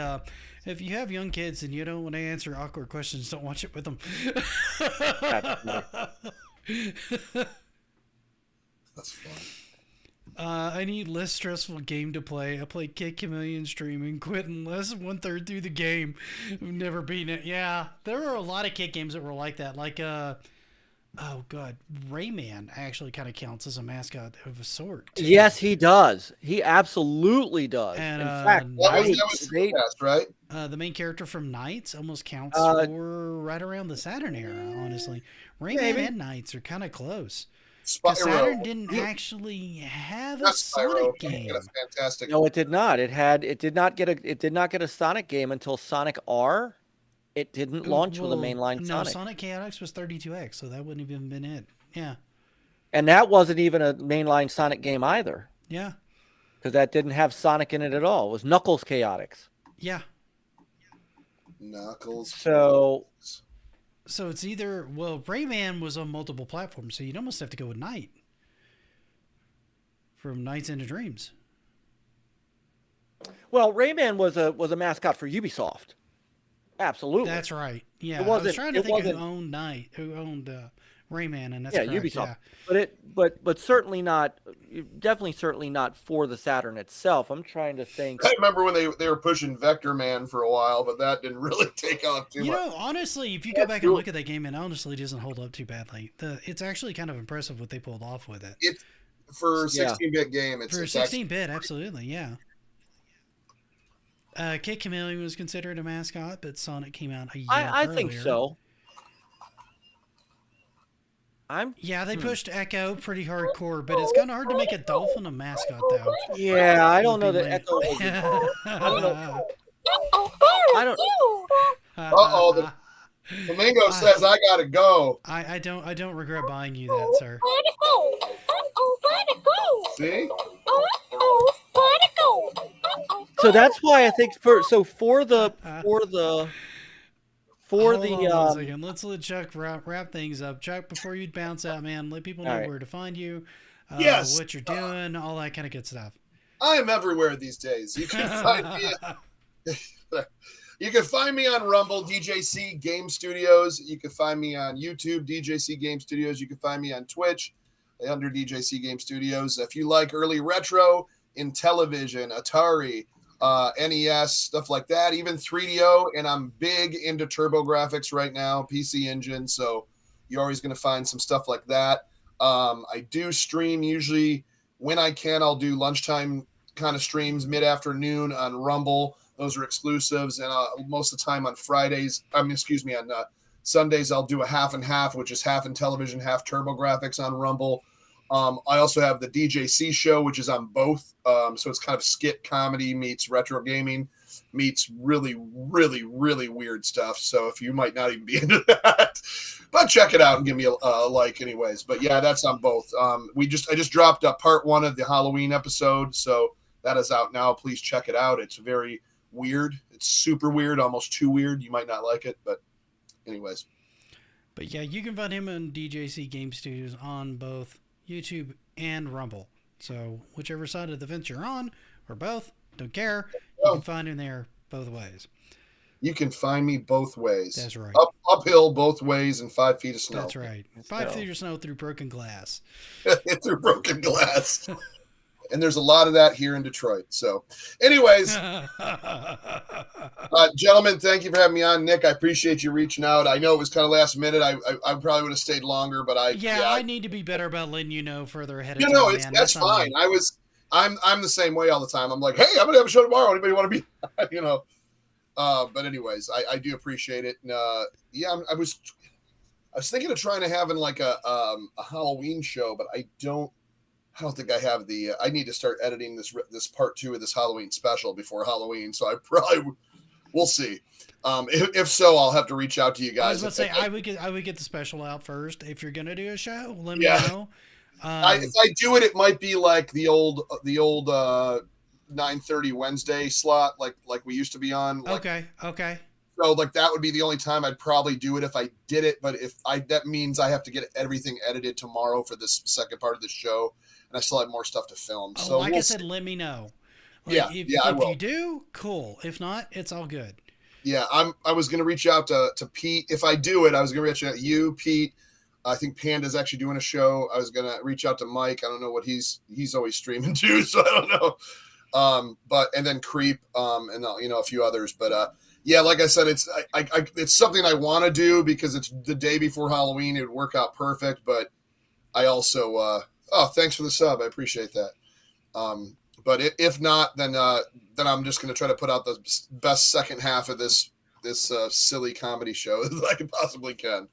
if you have young kids and you don't want to answer awkward questions, don't watch it with them. That's fun. I need less stressful game to play. I played Kid Chameleon stream and quit in less than 1/3 through the game. I've never beaten it. Yeah, there were a lot of kid games that were like that. Like, oh god, Rayman actually kind of counts as a mascot of a sort. Too. Yes, he does. He absolutely does. And, in fact, that was fast, right? The main character from Knights almost counts for right around the Saturn era. Honestly, Rayman and Knights are kind of close. Saturn didn't actually have a Sonic game. Fantastic. No, it did not. It did not get a Sonic game until Sonic R. It didn't launch with a mainline Sonic. No, Sonic Chaotix was 32X, so that wouldn't have even been it. Yeah. And that wasn't even a mainline Sonic game either. Yeah. Because that didn't have Sonic in it at all. It was Knuckles Chaotix. Yeah. Knuckles. So it's either, well, Rayman was on multiple platforms, so you'd almost have to go with Night. From Nights into Dreams. Well, Rayman was a mascot for Ubisoft. Absolutely. That's right. Yeah. I was trying to think who owned Night, who owned Rayman, and that's correct. Ubisoft. Yeah. But certainly not, definitely certainly not for the Saturn itself. I'm trying to think. I remember when they were pushing Vector Man for a while, but that didn't really take off too much. You know, honestly, if you go back and look at that game, it honestly doesn't hold up too badly. It's actually kind of impressive what they pulled off with it. It's for a 16-bit game. For a 16-bit, absolutely, yeah. Kid Chameleon was considered a mascot, but Sonic came out a year earlier. I think so. They pushed Echo pretty hardcore, but it's kind of hard to make a dolphin a mascot, though. Yeah, I don't know that Echo was. I don't know. Uh-oh, the Flamingo says I gotta go. I don't regret buying you that, sir. See? So that's why I think for the second. Let's let Chuck wrap things up. Chuck, before you bounce out, man, let people know where to find you, what you're doing, all that kind of good stuff. I am everywhere these days. You can find me. You can find me on Rumble, DJC Game Studios. You can find me on YouTube, DJC Game Studios. You can find me on Twitch under DJC Game Studios. If you like early retro in television, Atari, NES, stuff like that, even 3DO, and I'm big into TurboGrafx right now, PC Engine, so you're always going to find some stuff like that. I do stream usually when I can. I'll do lunchtime kind of streams mid-afternoon on Rumble. Those are exclusives, and most of the time on on Sundays, I'll do a half and half, which is half in television, half TurboGrafx on Rumble. I also have the DJC show, which is on both. So it's kind of skit comedy meets retro gaming meets really, really, really weird stuff. So if you might not even be into that, but check it out and give me a like anyways. But yeah, that's on both. I just dropped part 1 of the Halloween episode. So that is out now. Please check it out. It's very weird. It's super weird, almost too weird. You might not like it, but anyways. But yeah, you can find him on DJC Game Studios on both YouTube and Rumble. So whichever side of the fence you're on, or both, don't care. You can find him there both ways. You can find me both ways. That's right. Uphill both ways in 5 feet of snow. That's right. 5 feet of snow through broken glass. Through broken glass. And there's a lot of that here in Detroit. So anyways, gentlemen, thank you for having me on. Nick, I appreciate you reaching out. I know it was kind of last minute. I probably would have stayed longer, but I need to be better about letting you know further ahead of time. That's fine. I'm the same way all the time. I'm like, hey, I'm going to have a show tomorrow. Anybody want to be, but anyways, I do appreciate it. And, I was thinking of trying to have like a Halloween show, but I don't think I have I need to start editing this part 2 of this Halloween special before Halloween. So I probably, we'll see. If so, I'll have to reach out to you guys. I was about to say, I would get the special out first. If you're going to do a show, let me know. If I do it, it might be like the old 9:30 Wednesday slot, like we used to be on. Like, okay. So like that would be the only time I'd probably do it if I did it. But that means I have to get everything edited tomorrow for this second part of the show, and I still have more stuff to film. Oh, so like I said, let me know. Like, if you do, cool. If not, it's all good. Yeah, I was gonna reach out to Pete. If I do it, I was gonna reach out to you, Pete. I think Panda's actually doing a show. I was gonna reach out to Mike. I don't know what he's always streaming too, so I don't know. And then Creep, and a few others. But yeah, like I said, it's something I want to do because it's the day before Halloween. It would work out perfect. But I also thanks for the sub. I appreciate that. But if not, then I'm just going to try to put out the best second half of this silly comedy show that I possibly can.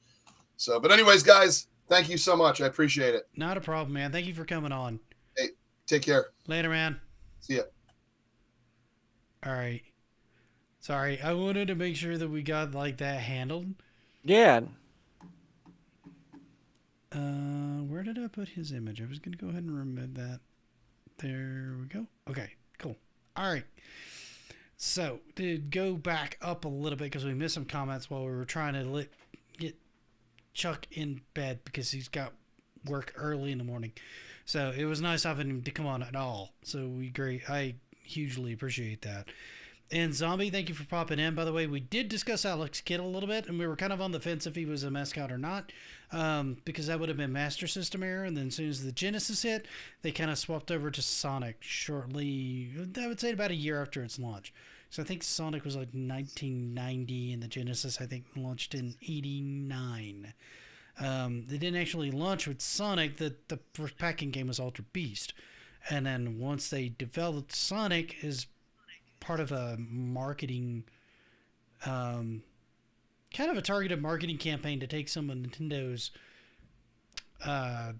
So, but anyways, guys, thank you so much. I appreciate it. Not a problem, man. Thank you for coming on. Hey, take care. Later, man. See ya. All right. Sorry, I wanted to make sure that we got like that handled. Yeah. Where did I put his image? I was going to go ahead and remove that. There we go. Okay, cool. All right. So, to go back up a little bit because we missed some comments while we were trying to get Chuck in bed because he's got work early in the morning. So, it was nice having him to come on at all. So, I hugely appreciate that. And Zombie, thank you for popping in. By the way, we did discuss Alex Kidd a little bit, and we were kind of on the fence if he was a mascot or not, because that would have been Master System era. And then as soon as the Genesis hit, they kind of swapped over to Sonic shortly, I would say about a year after its launch. So I think Sonic was like 1990, and the Genesis, I think, launched in 89. They didn't actually launch with Sonic. The first packing game was Altered Beast. And then once they developed Sonic as part of a marketing, kind of a targeted marketing campaign to take some of Nintendo's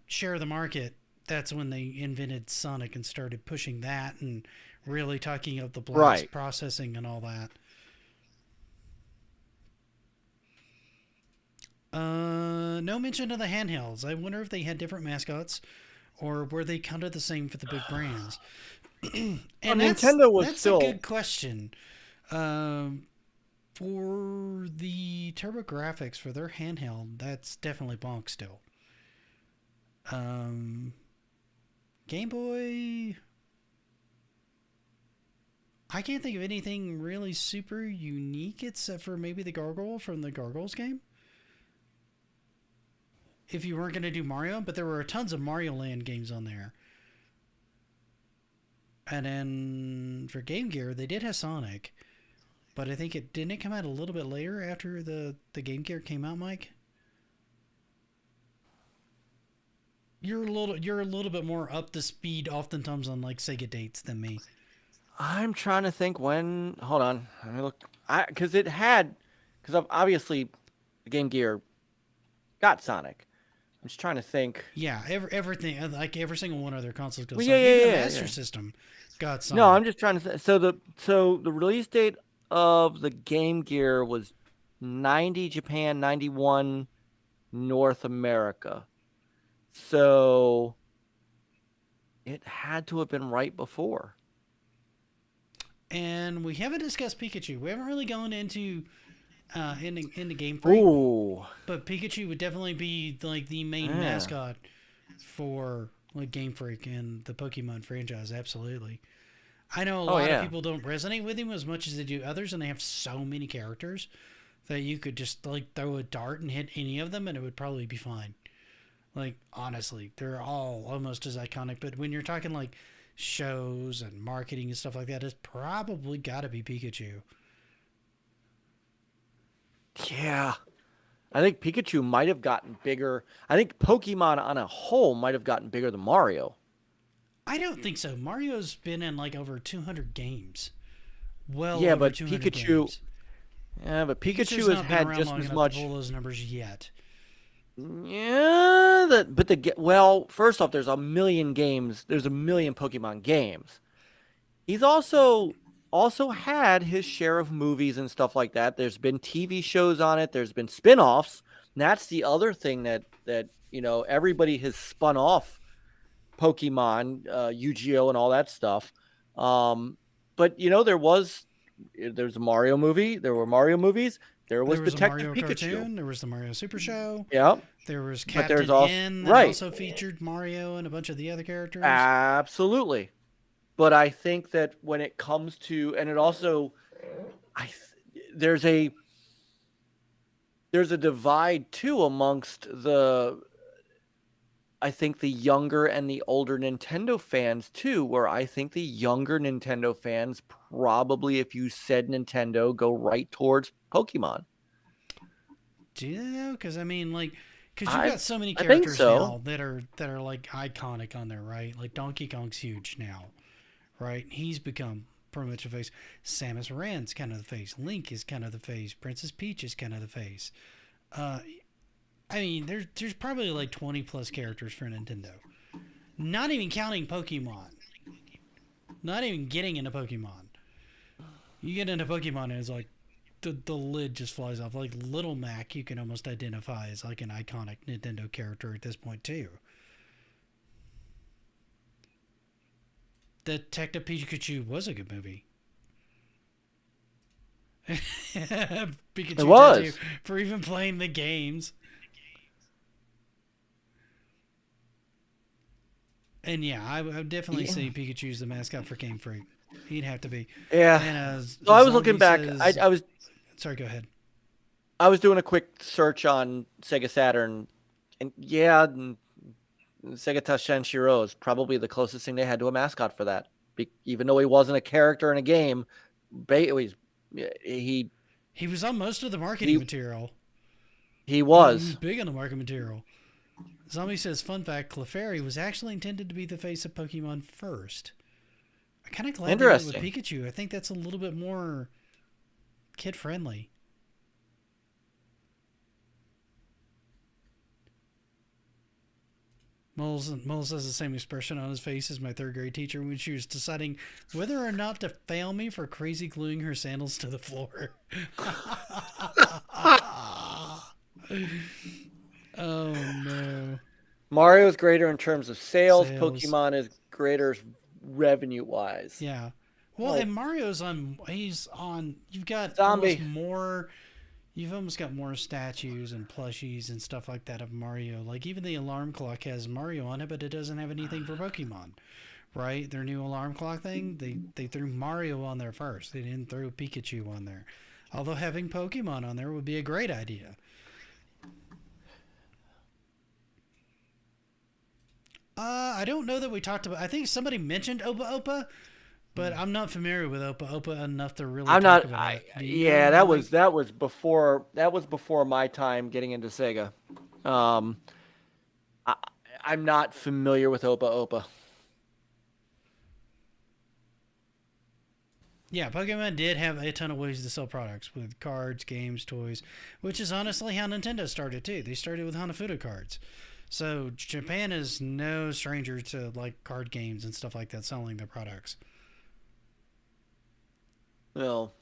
share of the market, that's when they invented Sonic and started pushing that and really talking up the blocks, processing and all that. No mention of the handhelds. I wonder if they had different mascots or were they kind of the same for the big brands? And Nintendo was that's still a good question. For the TurboGrafx for their handheld, that's definitely bonk still. Game Boy, I can't think of anything really super unique except for maybe the Gargoyle from the Gargoyles game. If you weren't going to do Mario, but there were tons of Mario Land games on there. And then for Game Gear, they did have Sonic, but I think didn't it come out a little bit later after the Game Gear came out, Mike? You're a little bit more up to speed oftentimes on like Sega dates than me. I'm trying to think when. Hold on, let me look. Because obviously the Game Gear got Sonic. I'm just trying to think. Yeah, everything, like every single one of their consoles got Well, Sonic. Even the yeah, Master System got Sonic. No, I'm just trying to. So the release date of the Game Gear was 90 Japan, 91 North America. So it had to have been right before. And we haven't discussed Pikachu. We haven't really gone into Game Freak. Ooh. But Pikachu would definitely be like the main mascot for like Game Freak and the Pokemon franchise. Absolutely. I know a lot of people don't resonate with him as much as they do others, and they have so many characters that you could just like throw a dart and hit any of them and it would probably be fine. Like, honestly, they're all almost as iconic, but when you're talking like shows and marketing and stuff like that, it's probably got to be Pikachu. Yeah. I think Pikachu might have gotten bigger. I think Pokemon on a whole might have gotten bigger than Mario. I don't think so. Mario's been in like over 200 games. Well, yeah, but Pikachu. Games. Yeah, but Pikachu has had just as much. To pull those numbers yet. Yeah, first off, there's a million games. There's a million Pokemon games. He's also had his share of movies and stuff like that. There's been TV shows on it. There's been spin-offs. And that's the other thing that everybody has spun off Pokemon, Yu-Gi-Oh, and all that stuff. But you know, there's a Mario movie. There were Mario movies. There was a Detective Mario Pikachu. cartoon. There was the Mario Super Show. Yeah. There was But Captain there's also, N that also featured Mario and a bunch of the other characters. Absolutely. But I think that when it comes to, and it also, there's a divide too amongst I think the younger and the older Nintendo fans too, where I think the younger Nintendo fans probably, if you said Nintendo, go right towards Pokemon. Do you know? Because I mean, like, because you've got so many characters now that are like iconic on there, right? Like Donkey Kong's huge now, right? He's become pretty much a face. Samus Aran's kind of the face. Link is kind of the face. Princess Peach is kind of the face. I mean, there's probably like 20 plus characters for Nintendo. Not even counting Pokemon. Not even getting into Pokemon. You get into Pokemon and it's like the lid just flies off. Like Little Mac, you can almost identify as like an iconic Nintendo character at this point too. Detective Pikachu was a good movie. Pikachu it was for even playing the games. And yeah, I would definitely say Pikachu's the mascot for Game Freak. He'd have to be. Yeah. And, so I was looking back. I was. Sorry, go ahead. I was doing a quick search on Sega Saturn, and yeah, Sega Shenshiro is probably the closest thing they had to a mascot for that. Even though he wasn't a character in a game, he was on most of the marketing material. He was. He was big on the marketing material. Zombie says, fun fact, Clefairy was actually intended to be the face of Pokemon first. I'm kind of glad they did it with Pikachu. I think that's a little bit more kid-friendly. Moles has the same expression on his face as my third grade teacher when she was deciding whether or not to fail me for crazy gluing her sandals to the floor. Oh no. Mario is greater in terms of sales. Pokemon is greater revenue wise. Yeah. Well, and Mario's he's on you've got Zombie. You've almost got more statues and plushies and stuff like that of Mario. Like even the alarm clock has Mario on it, but it doesn't have anything for Pokemon. Right? Their new alarm clock thing, they threw Mario on there first. They didn't throw Pikachu on there. Although having Pokemon on there would be a great idea. I don't know that we talked about. I think somebody mentioned Opa Opa, but I'm not familiar with Opa Opa enough to really. About it. Yeah, that was before my time getting into Sega. I'm not familiar with Opa Opa. Yeah, Pokemon did have a ton of ways to sell products with cards, games, toys, which is honestly how Nintendo started too. They started with Hanafuda cards. So Japan is no stranger to like card games and stuff like that selling their products. Well,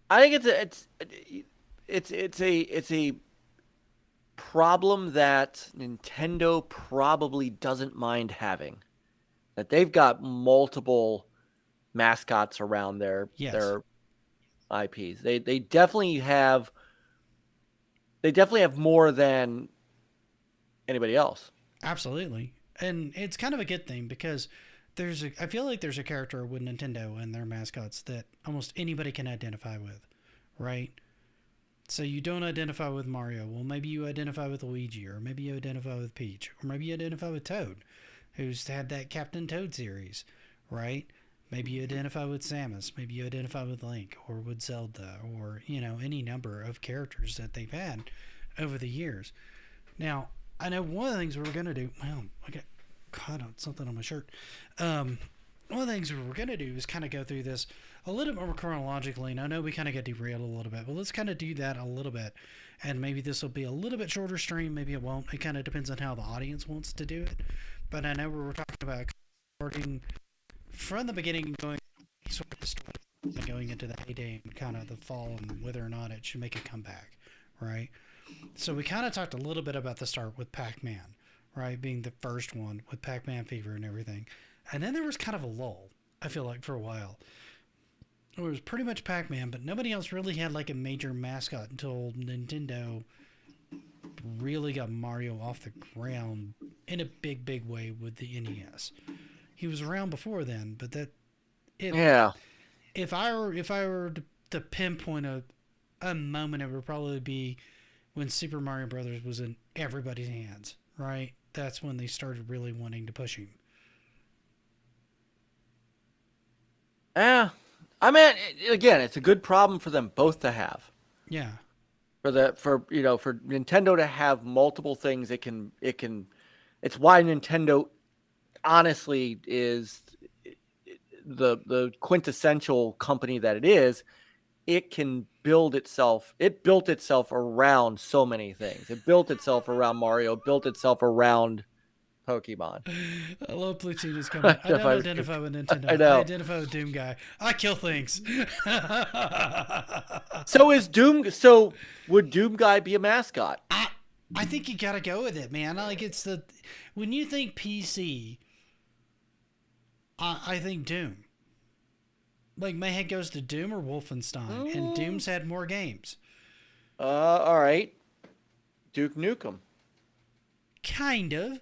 I think it's a problem that Nintendo probably doesn't mind having. That they've got multiple mascots around their IPs. They definitely have more than anybody else. Absolutely. And it's kind of a good thing because I feel like there's a character with Nintendo and their mascots that almost anybody can identify with, right? So you don't identify with Mario. Well, maybe you identify with Luigi, or maybe you identify with Peach, or maybe you identify with Toad, who's had that Captain Toad series, right? Maybe you identify with Samus. Maybe you identify with Link or with Zelda or, any number of characters that they've had over the years. Now, I know one of the things we were going to do, well, I got caught on something on my shirt. One of the things we were going to do is kind of go through this a little bit more chronologically. And I know we kind of got derailed a little bit, but let's kind of do that a little bit. And maybe this will be a little bit shorter stream. Maybe it won't. It kind of depends on how the audience wants to do it. But I know we were talking about starting from the beginning, going into the heyday and kind of the fall and whether or not it should make a comeback, right? So we kind of talked a little bit about the start with Pac-Man, right? Being the first one with Pac-Man Fever and everything. And then there was kind of a lull, I feel like, for a while. It was pretty much Pac-Man, but nobody else really had like a major mascot until Nintendo really got Mario off the ground in a big, big way with the NES. He was around before then, but if I were to pinpoint a moment, it would probably be when Super Mario Brothers was in everybody's hands, right? That's when they started really wanting to push him. Yeah. I mean, again, it's a good problem for them both to have. Yeah. For Nintendo to have multiple things, it's why Nintendo honestly is the quintessential company that it is. It built itself around so many things. It built itself around Mario, built itself around Pokemon. I love Platoon is coming. I don't identify with Nintendo. I identify with Doom Guy. I kill things. So would Doom Guy be a mascot? I think you gotta go with it, man. Like when you think PC, I think Doom. Like my head goes to Doom or Wolfenstein, and Doom's had more games. All right, Duke Nukem. Kind of,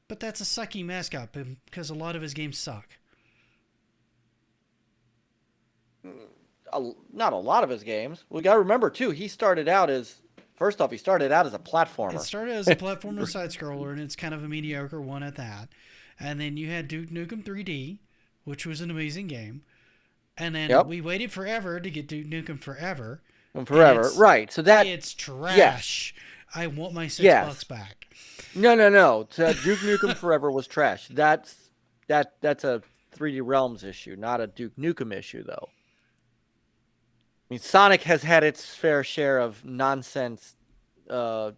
but that's a sucky mascot because a lot of his games suck. Not a lot of his games. We got to remember too. He started out as a platformer. It started as a platformer side scroller, and it's kind of a mediocre one at that. And then you had Duke Nukem 3D, which was an amazing game. And then we waited forever to get Duke Nukem Forever. Right? So it's trash. Yes. I want my $6 back. No. Duke Nukem Forever was trash. That's a 3D Realms issue, not a Duke Nukem issue, though. I mean, Sonic has had its fair share of nonsense filler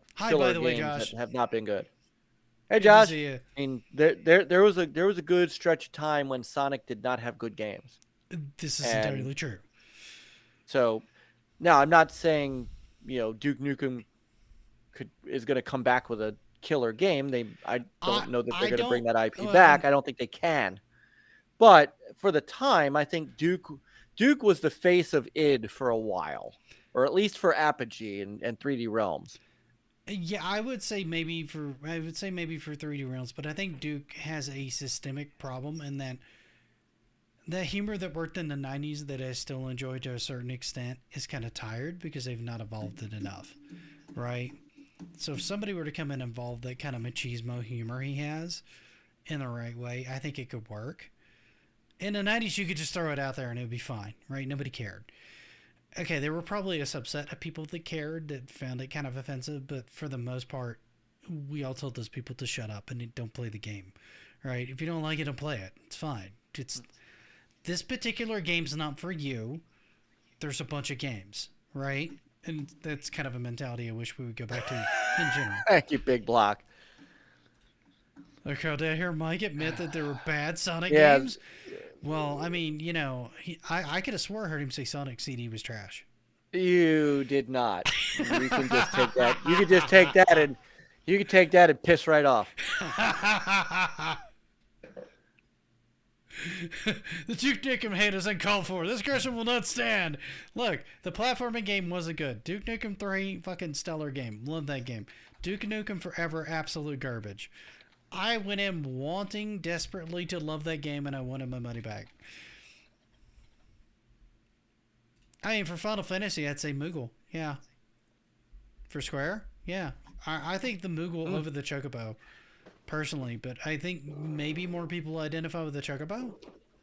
games that have not been good. Hey, Josh. I mean, there was a good stretch of time when Sonic did not have good games. This is entirely true. So, now I'm not saying Duke Nukem is going to come back with a killer game. I don't know that they're going to bring that IP back. I don't think they can. But for the time, I think Duke was the face of id for a while, or at least for Apogee and 3D Realms. Yeah, I would say maybe for 3D Realms, but I think Duke has a systemic problem in that the humor that worked in the 90s that I still enjoy to a certain extent is kind of tired because they've not evolved it enough, right? So if somebody were to come in and involve that kind of machismo humor he has in the right way, I think it could work. In the 90s, you could just throw it out there and it would be fine, right? Nobody cared. Okay, there were probably a subset of people that cared, that found it kind of offensive, but for the most part, we all told those people to shut up and don't play the game, right? If you don't like it, don't play it. It's fine. This particular game's not for you. There's a bunch of games, right? And that's kind of a mentality I wish we would go back to in general. Thank you, Big Block. Okay, did I hear Mike admit that there were bad Sonic games? Well, I mean, I could have swore I heard him say Sonic CD was trash. You did not. You can just take that. You can just take that and piss right off. The Duke Nukem hate is uncalled for. This aggression will not stand. Look, the platforming game wasn't good. Duke Nukem 3, fucking stellar game. Love that game. Duke Nukem Forever, absolute garbage. I went in wanting desperately to love that game, and I wanted my money back. I mean, for Final Fantasy, I'd say Moogle. Yeah. For Square? Yeah. I think the Moogle over the Chocobo. Personally, but I think maybe more people identify with the Chocobo.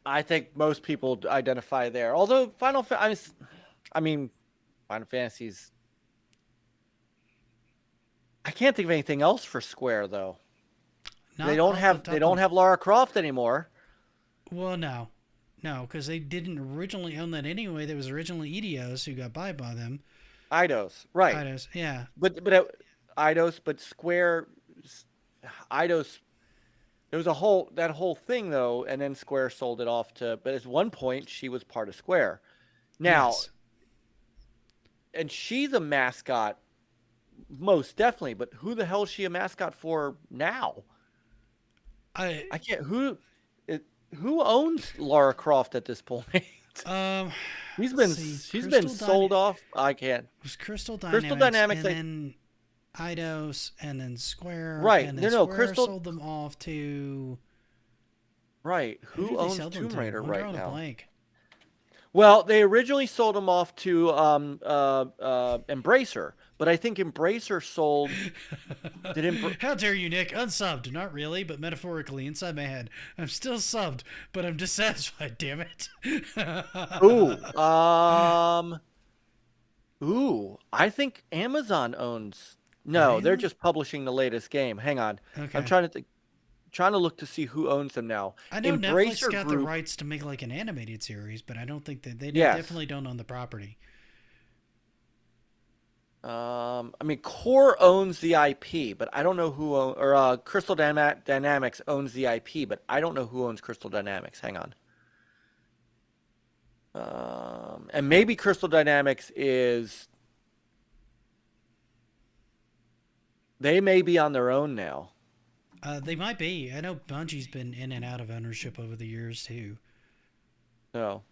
I think most people identify there. Although Final Fantasy's. I can't think of anything else for Square though. They don't have Lara Croft anymore. Well, no, because they didn't originally own that anyway. There was originally Eidos who got by them. Eidos, right? Eidos, yeah. But Square. Eidos, there was that whole thing though, and then Square sold it off to. But at one point, she was part of Square. Now, and she's a mascot most definitely. But who the hell is she a mascot for now? I can't. Who owns Lara Croft at this point? She's been sold off. I can't. It was Crystal Dynamics, and then Eidos, and then Square. Right. And then Square sold them off to. Right. Who owns Tomb Raider right now? Blank. Well, they originally sold them off to Embracer, but I think Embracer sold. How dare you, Nick? Unsubbed. Not really, but metaphorically inside my head. I'm still subbed, but I'm dissatisfied. Damn it. I think Amazon owns. No, really? They're just publishing the latest game. Hang on. Okay. I'm trying to look to see who owns them now. I know Netflix got the rights to make like an animated series, but I don't think that they definitely don't own the property. I mean, Core owns the IP, but I don't know who Crystal Dynamics owns the IP, but I don't know who owns Crystal Dynamics. Hang on. And maybe Crystal Dynamics is. They may be on their own now. They might be. I know Bungie's been in and out of ownership over the years too. Oh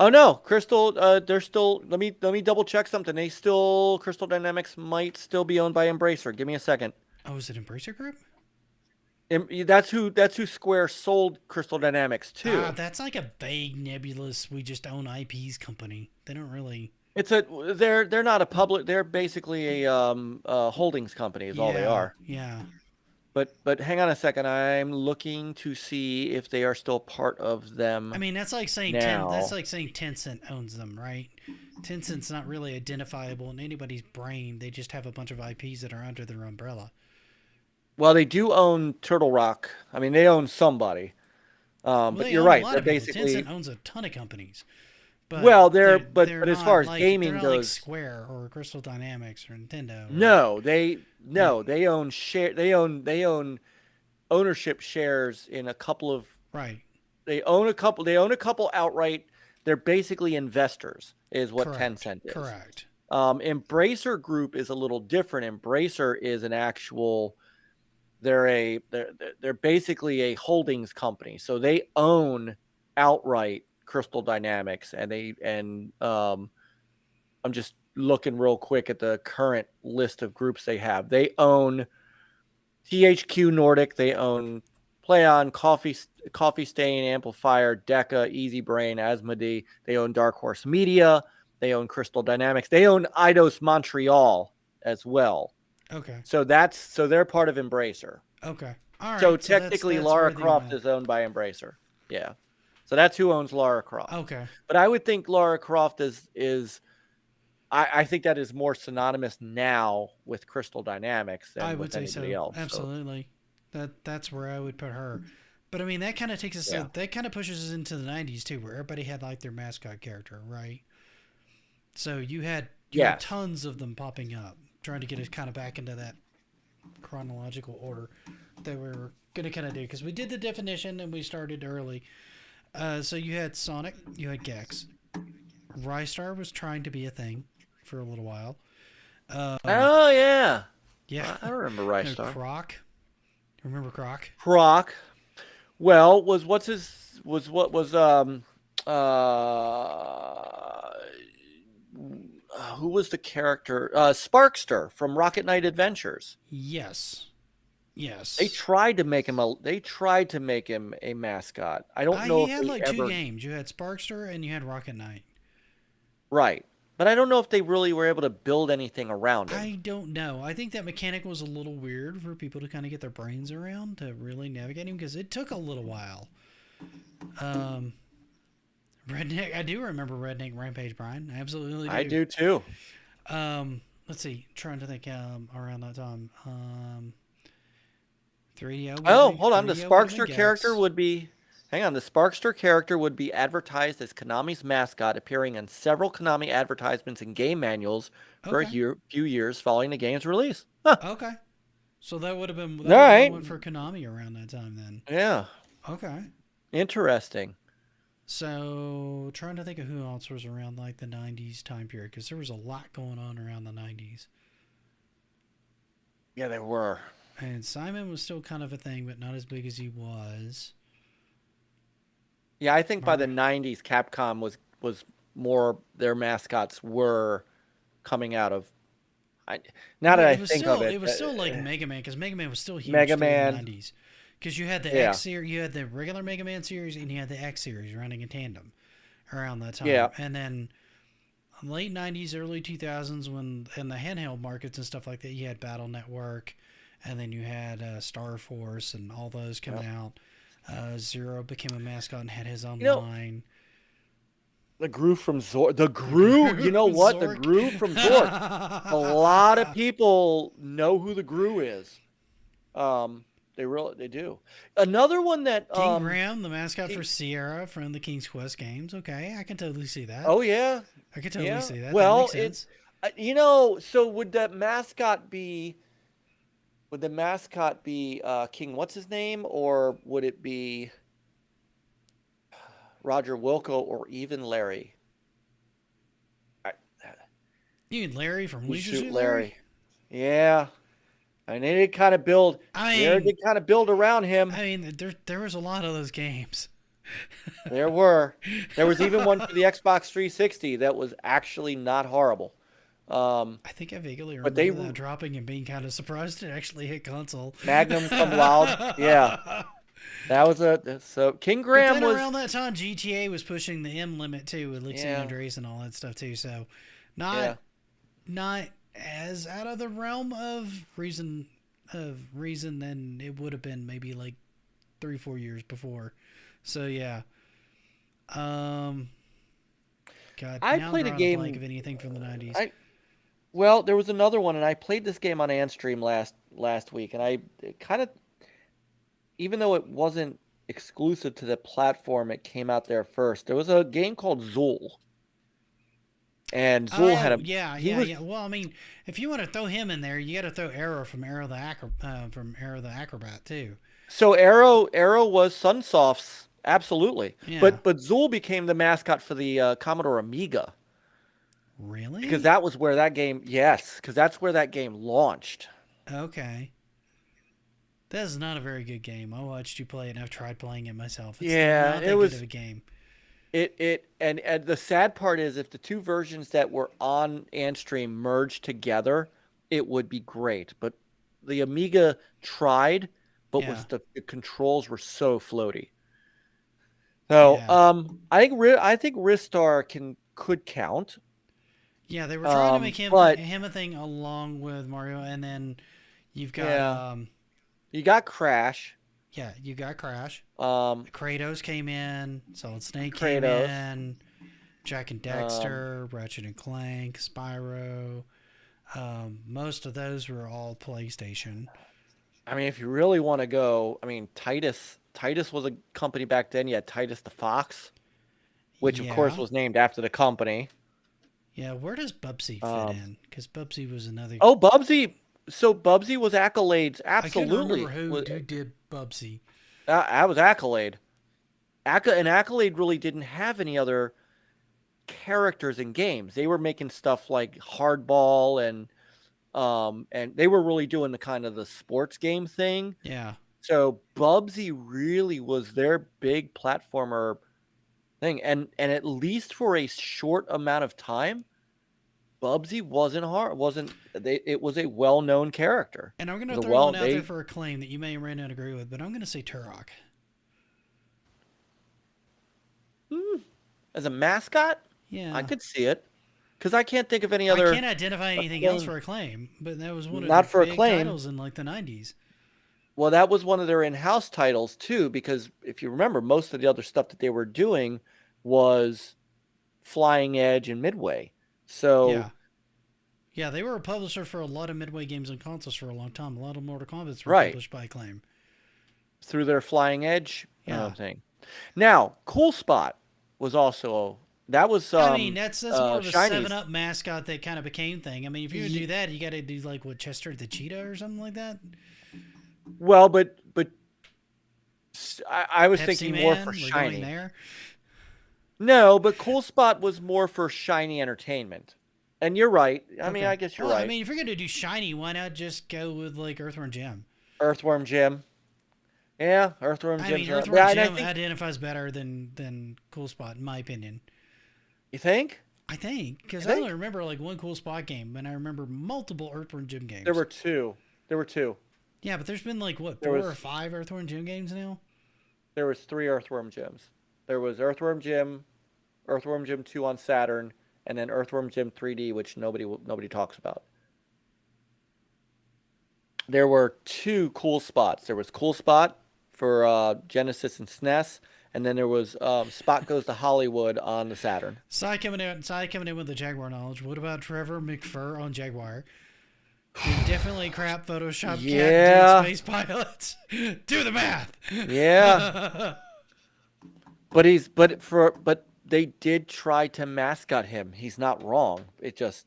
no, Crystal. They're still. Let me double check something. Crystal Dynamics might still be owned by Embracer. Give me a second. Oh, is it Embracer Group? That's who Square sold Crystal Dynamics to. That's like a vague, nebulous. We just own IPs company. They don't really. They're not a public. They're basically a holdings company. Is all they are. Yeah. But hang on a second. I'm looking to see if they are still part of them. I mean, that's like saying Tencent owns them, right? Tencent's not really identifiable in anybody's brain. They just have a bunch of IPs that are under their umbrella. Well, they do own Turtle Rock. I mean, they own somebody. But you're right. They're basically Tencent owns a ton of companies. But but as far as gaming goes, like Square or Crystal Dynamics or Nintendo. They own share. They own ownership shares in a couple of. Right. They own a couple outright. They're basically investors, is what Tencent is. Correct. Embracer Group is a little different. Embracer is an actual. They're basically a holdings company, so they own outright Crystal Dynamics, and I'm just looking real quick at the current list of groups they have. They own THQ Nordic, they own PlayOn, Coffee Stain, Amplifier, Deca, Easy Brain, Asmodee. They own Dark Horse Media. They own Crystal Dynamics. They own Eidos Montreal as well. Okay. So they're part of Embracer. Okay. All right. So technically, that's Lara Croft is owned by Embracer. Yeah. So that's who owns Lara Croft. Okay. But I would think Lara Croft is I think that is more synonymous now with Crystal Dynamics than with anybody else. Absolutely. So. That's where I would put her. But I mean, that kind of takes us that kind of pushes us into the 90s too, where everybody had like their mascot character, right? So you had tons of them popping up, trying to get us kind of back into that chronological order that we were going to kind of do, because we did the definition and we started early. So you had Sonic, you had Gex. Rystar was trying to be a thing for a little while. Oh yeah, yeah. I remember Rystar. Croc. Remember Croc? Croc. Well, who was the character? Sparkster from Rocket Knight Adventures. Yes. They tried to make him a mascot. I don't know if he had like two games. You had Sparkster and you had Rocket Knight. Right. But I don't know if they really were able to build anything around him. I don't know. I think that mechanic was a little weird for people to kind of get their brains around to really navigate him, because it took a little while. Redneck, I do remember Redneck Rampage, Brian. I absolutely do. I do too. Let's see. Trying to think around that time. 3DO. Oh, hold on. The Sparkster character would be... Hang on. The Sparkster character would be advertised as Konami's mascot, appearing in several Konami advertisements and game manuals for a few years following the game's release. Huh. Okay. So that would have been one for Konami around that time then. Yeah. Okay. Interesting. So, trying to think of who else was around like the 90s time period, because there was a lot going on around the 90s. Yeah, they were. And Simon was still kind of a thing, but not as big as he was. Yeah, I think by the 90s, Capcom was more, their mascots were coming out of. Now that I think of it, it was still like Mega Man, because Mega Man was still huge Mega through the Man. 90s. Because you had the X series, you had the regular Mega Man series, and you had the X series running in tandem around that time. Yeah. And then late 90s, early 2000s, when in the handheld markets and stuff like that, you had Battle Network, and then you had Star Force and all those coming out. Zero became a mascot and had his own line. The Gru from Zork. The Gru, you know what? Zork. The Gru from Zork. A lot of people know who the Gru is. They do. Another one that King Graham, the mascot for Sierra from the King's Quest games. Okay, I can totally see that. Oh yeah, I can totally see that. Well, that makes sense. So would the mascot be? Would the mascot be King? What's his name? Or would it be Roger Wilco or even Larry? You mean Larry from Leisure Suit Larry? Yeah. I mean, they did kind of build. They did kind of build around him. I mean, there was a lot of those games. There were. There was even one for the Xbox 360 that was actually not horrible. I think I vaguely remember that dropping and being kind of surprised it actually hit console. Magnum Cum Laude, yeah. That was so King Graham was around that time. GTA was pushing the M limit too with Alex Andres and all that stuff too. So, not as out of the realm of reason than it would have been maybe like 3-4 years before. So yeah. God, I played a game of anything from the 90s. Well, there was another one, and I played this game on Anstream last week, and I kind of, even though it wasn't exclusive to the platform, it came out there first. There was a game called Zool, and Zool had a yeah. Well, I mean, if you want to throw him in there, you got to throw Arrow from Arrow the Acrobat too. So Arrow was Sunsoft's, absolutely, yeah. but Zool became the mascot for the Commodore Amiga. Really? Because that was where that game, because that's where that game launched. Okay. That is not a very good game. I watched you play it, and I've tried playing it myself. It's not that good of a game. And the sad part is, if the two versions that were on Anstream merged together, it would be great. But the Amiga tried, but the controls were so floaty. So I think Ristar could count. Yeah, they were trying to make him a thing along with Mario, and then you've got you got Crash. Yeah, you got Crash. Kratos came in, Solid Snake came in, Jak and Daxter, Ratchet and Clank, Spyro. Most of those were all PlayStation. I mean, if you really want to go, I mean, Titus was a company back then. You had Titus the Fox, which of course was named after the company. Yeah, where does Bubsy fit in? Because Bubsy was another. Oh, Bubsy! So Bubsy was Accolades. Absolutely. I can't remember who did Bubsy. That was Accolade. And Accolade really didn't have any other characters in games. They were making stuff like Hardball and they were really doing the kind of the sports game thing. Yeah. So Bubsy really was their big platformer thing, and at least for a short amount of time, Bubsy wasn't hard. It was a well-known character. And I'm going to throw one out there for a claim that you may or may not agree with, but I'm going to say Turok. As a mascot, yeah, I could see it, because I can't think of any other. I can't identify anything else for Acclaim, but that was one of the big titles in like the 90s. Well, that was one of their in-house titles too, because if you remember, most of the other stuff that they were doing was Flying Edge and Midway. So yeah, they were a publisher for a lot of Midway games and consoles for a long time. A lot of Mortal Kombat's were published by Acclaim through their Flying Edge thing. Now, Cool Spot was also that was. I mean, that's more of a 7-Up mascot that kind of became thing. I mean, if you would do that, you got to do like what, Chester the Cheetah or something like that. Well, but I was Pepsi thinking Man, more for Shiny. Shiny. No, but Cool Spot was more for Shiny Entertainment. And you're right. I mean, I guess you're right. I mean, if you're gonna do shiny, why not just go with like Earthworm Jim? Earthworm Jim. Yeah, Earthworm Jim. I mean, Earthworm Jim identifies better than Cool Spot, in my opinion. You think? I think, because I only remember like one Cool Spot game, and I remember multiple Earthworm Jim games. There were two. Yeah, but there's been like, what, 4 or 5 Earthworm Jim games now? There was 3 Earthworm Jims. There was Earthworm Jim 2 on Saturn, and then Earthworm Jim 3D, which nobody talks about. There were 2 Cool Spots. There was Cool Spot for Genesis and SNES, and then there was Spot Goes to Hollywood on the Saturn. Side coming in with the Jaguar knowledge. What about Trevor McFur on Jaguar? Definitely crap Photoshop cat space pilots. Do the math. Yeah. but they did try to mascot him. He's not wrong. It just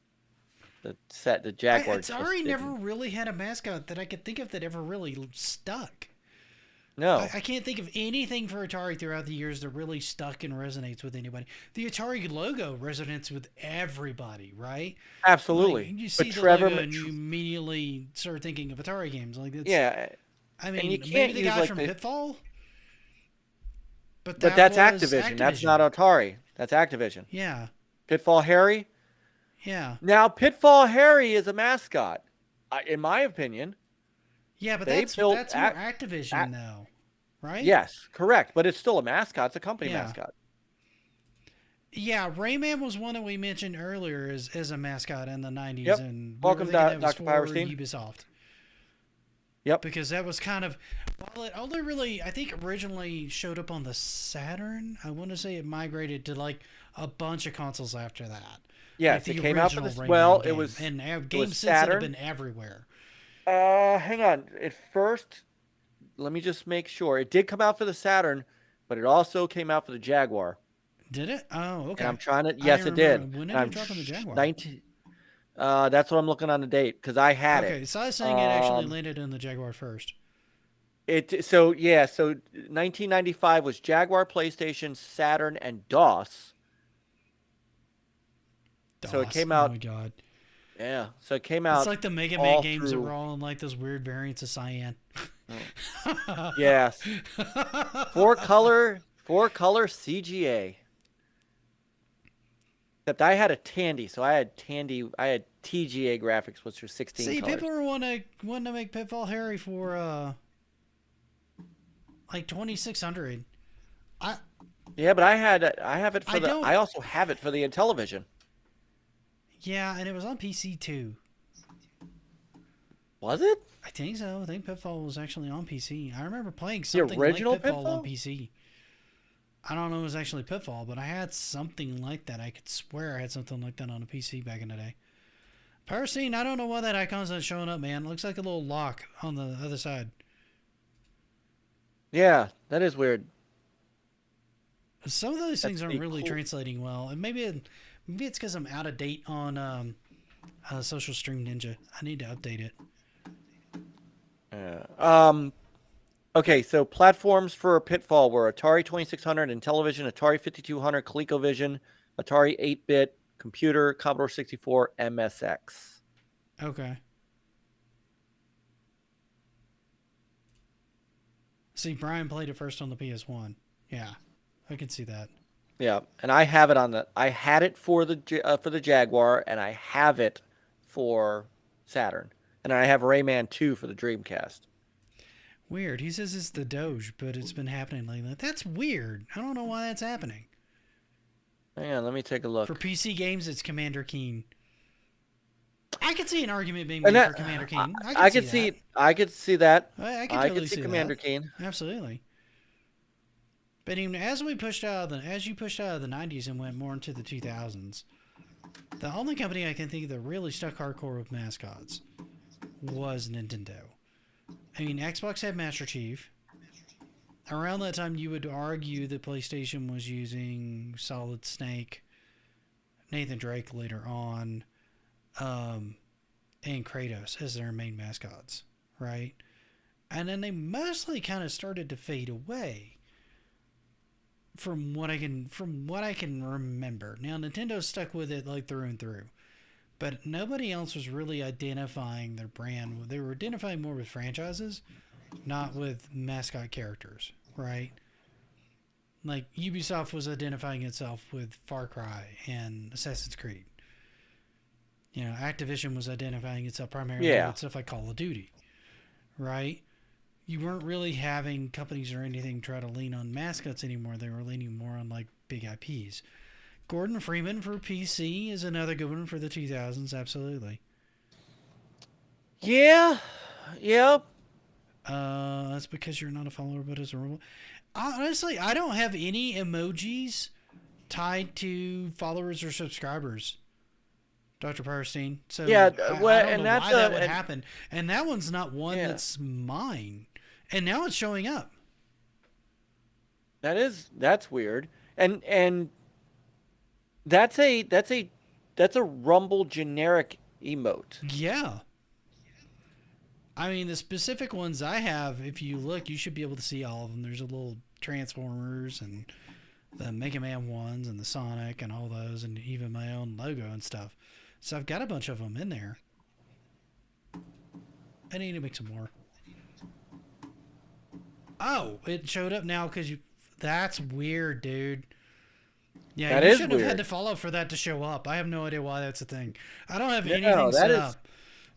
the Jaguar. Atari never really had a mascot that I could think of that ever really stuck. No. I can't think of anything for Atari throughout the years that really stuck and resonates with anybody. The Atari logo resonates with everybody, right? Absolutely. Like, you see the logo and you immediately start thinking of Atari games. Like that's, yeah. I mean, maybe the guy from Pitfall? But that's Activision. That's not Atari. That's Activision. Yeah. Pitfall Harry? Yeah. Now, Pitfall Harry is a mascot, in my opinion. Yeah, but that's more Activision, though, right? Yes, correct. But it's still a mascot. It's a company mascot. Yeah, Rayman was one that we mentioned earlier as a mascot in the 90s. Yep. And welcome, Dr. Powerstein. Ubisoft. Yep. Because that was kind of, well, it only really, I think originally showed up on the Saturn. I want to say it migrated to like a bunch of consoles after that. Yes, like it came out for this. Well, it was. And games since then have been everywhere. Hang on. At first, let me just make sure. It did come out for the Saturn, but it also came out for the Jaguar. Did it? Oh, okay. And I'm trying to. Yes, it did. When did it drop on the Jaguar? That's what I'm looking on the date because I had it. Okay, so I was saying it actually landed in the Jaguar first. So 1995 was Jaguar, PlayStation, Saturn, and DOS. So it came out. Oh my god. Yeah, so it came out. It's like the Mega Man games that were all in like those weird variants of cyan. Yes. 4-color CGA. Except I had a Tandy, so I had TGA graphics, which were 16 colors. See, people were wanting to make Pitfall Harry for like 2600. Yeah, but I also have it for the Intellivision. Yeah, and it was on PC too. Was it? I think so. I think Pitfall was actually on PC. I remember playing something the original like Pitfall on PC. I don't know if it was actually Pitfall, but I had something like that. I could swear I had something like that on a PC back in the day. Powerstein, I don't know why that icon's not showing up, man. It looks like a little lock on the other side. Yeah, that is weird. Some of those things aren't really translating well, and maybe it's because I'm out of date on Social Stream Ninja. I need to update it. Okay, so platforms for Pitfall were Atari 2600 and Intellivision, Atari 5200, ColecoVision, Atari 8-bit, computer, Commodore 64, MSX. Okay. See, Brian played it first on the PS1. Yeah, I can see that. Yeah, and I have it I had it for the Jaguar, and I have it for Saturn, and I have Rayman 2 for the Dreamcast. Weird. He says it's the Doge, but it's been happening lately. That's weird. I don't know why that's happening. Hang on, let me take a look. For PC games, it's Commander Keen. I could see an argument being made for Commander Keen. I could see that. I could see that. I could totally see Commander Keen. Absolutely. But even as you pushed out of the 90s and went more into the 2000s, the only company I can think of that really stuck hardcore with mascots was Nintendo. I mean, Xbox had Master Chief. Around that time, you would argue that PlayStation was using Solid Snake, Nathan Drake later on, and Kratos as their main mascots, right? And then they mostly kind of started to fade away from what I can remember. Now, Nintendo stuck with it like through and through. but nobody else was really identifying their brand. They were identifying more with franchises, not with mascot characters, right? Like Ubisoft was identifying itself with Far Cry and Assassin's Creed. You know, Activision was identifying itself primarily with stuff like Call of Duty, right? You weren't really having companies or anything try to lean on mascots anymore. They were leaning more on like big IPs. Gordon Freeman for PC is another good one for the 2000s, absolutely. Yeah. That's because you're not a follower, but as a rule. Honestly, I don't have any emojis tied to followers or subscribers, Dr. Perstein. So yeah, I don't know why that would happen. And that one's not one that's mine. And now it's showing up. That's weird. And that's a Rumble generic emote. Yeah. I mean, the specific ones I have, if you look, you should be able to see all of them. There's a little Transformers and the Mega Man ones and the Sonic and all those, and even my own logo and stuff. So I've got a bunch of them in there. I need to make some more. Oh, it showed up now because you... That's weird, dude. Yeah, you should have had to follow for that to show up. I have no idea why that's a thing. I don't have anything set up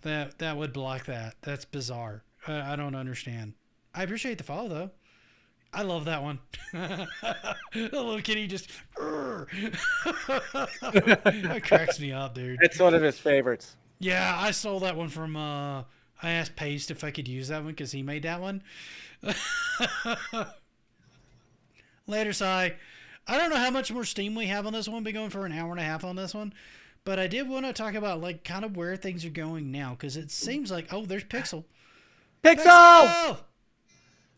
that would block that. That's bizarre. I don't understand. I appreciate the follow, though. I love that one. The little kitty just... That cracks me up, dude. It's one of his favorites. Yeah, I stole that one from... I asked Paste if I could use that one because he made that one. Later, Sai. I don't know how much more steam we have on this one. Been going for an hour and a half on this one. But I did want to talk about like kind of where things are going now, because it seems like there's Pixel. Pixel!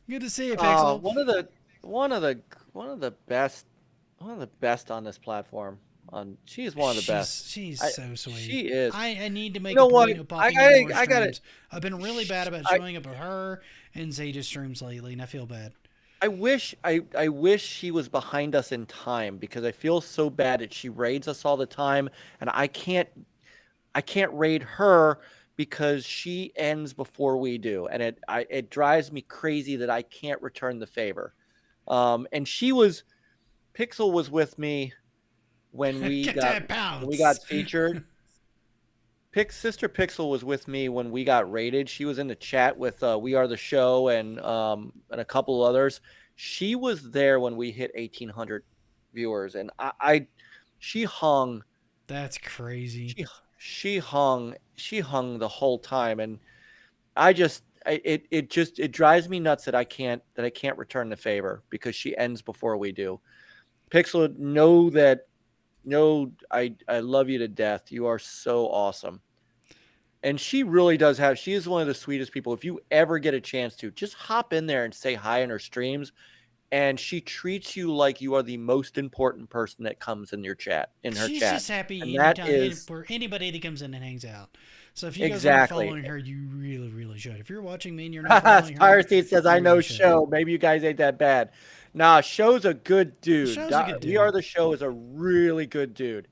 Good to see you, Pixel. One of the best on this platform. She's one of the best. She's so sweet. She is. I need to make a point of popping in more streams. I've been really bad about showing up at her and Zeta streams lately, and I feel bad. I wish she was behind us in time, because I feel so bad that she raids us all the time, and I can't raid her because she ends before we do, and it drives me crazy that I can't return the favor. And Pixel was with me when we got featured. Sister Pixel was with me when we got rated. She was in the chat with We Are the Show and a couple others. She was there when we hit 1,800 viewers, and she hung. That's crazy. She hung the whole time, and it drives me nuts that I can't return the favor because she ends before we do. Pixel, I love you to death. You are so awesome. And she really does she is one of the sweetest people. If you ever get a chance to, just hop in there and say hi in her streams. And she treats you like you are the most important person that comes in her chat. She's just happy for anybody that comes in and hangs out. So if you guys aren't following her, you really, really should. If you're watching me and you're not following her, Piracy says, I know Show. Maybe you guys ain't that bad. Nah, Show's a good dude. We Are the Show is a really good dude.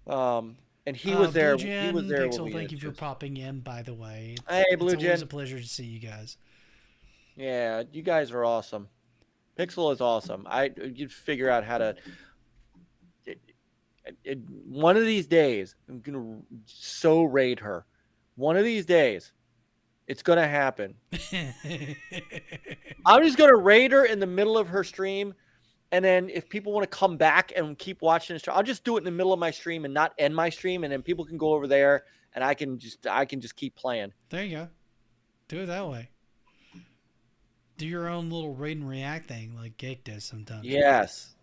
And he was there. He was there. Pixel, thank you for popping in, by the way. Hey, Blue Gen. It's always a pleasure to see you guys. Yeah, you guys are awesome. Pixel is awesome. You'd figure out how to... one of these days, I'm going to raid her. One of these days, it's going to happen. I'm just going to raid her in the middle of her stream. And then if people want to come back and keep watching the stream, I'll just do it in the middle of my stream and not end my stream. And then people can go over there and I can just keep playing. There you go. Do it that way. Do your own little raid and react thing like Gake does sometimes. Yes.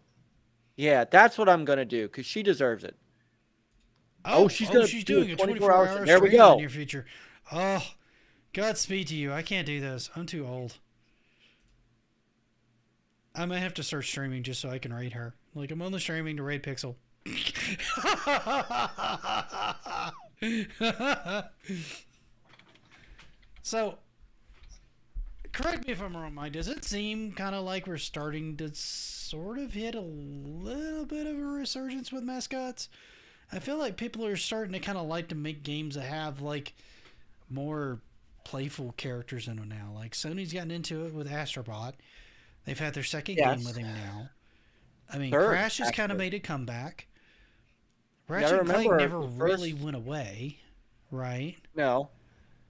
Yeah, that's what I'm going to do because she deserves it. She's doing a 24-hour there we go. In your future. Oh, Godspeed to you. I can't do this. I'm too old. I might have to start streaming just so I can raid her. Like, I'm only streaming to raid Pixel. So, correct me if I'm wrong, Mike. Does it seem kind of like we're starting to sort of hit a little bit of a resurgence with Mascots? I feel like people are starting to kind of like to make games that have like more playful characters in them now. Like Sony's gotten into it with Astrobot. They've had their second game with him now. I mean, Third, Crash has kind of made a comeback. Ratchet and Clank never really went away, right? No,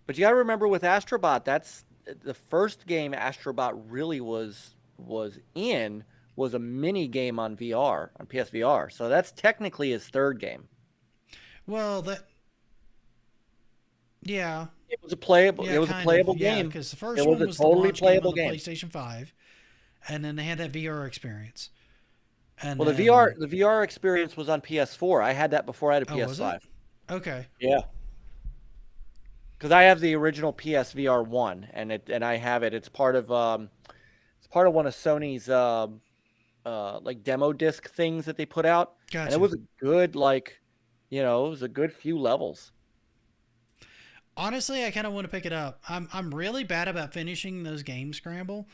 but you got to remember with Astrobot, that's the first game Astrobot really was a mini game on VR, on PSVR. So that's technically his third game. Well, yeah. It was a playable. Yeah, it was a playable game because the first one was totally the playable game on the PlayStation 5, and then they had that VR experience. And well, the VR experience was on PS4. I had that before I had a PS5. Was it? Okay. Yeah. Because I have the original PSVR 1, and I have it. It's part of one of Sony's like demo disc things that they put out. Gotcha. And it was a good it was a good few levels. Honestly, I kind of want to pick it up. I'm really bad about finishing those games, Scramble,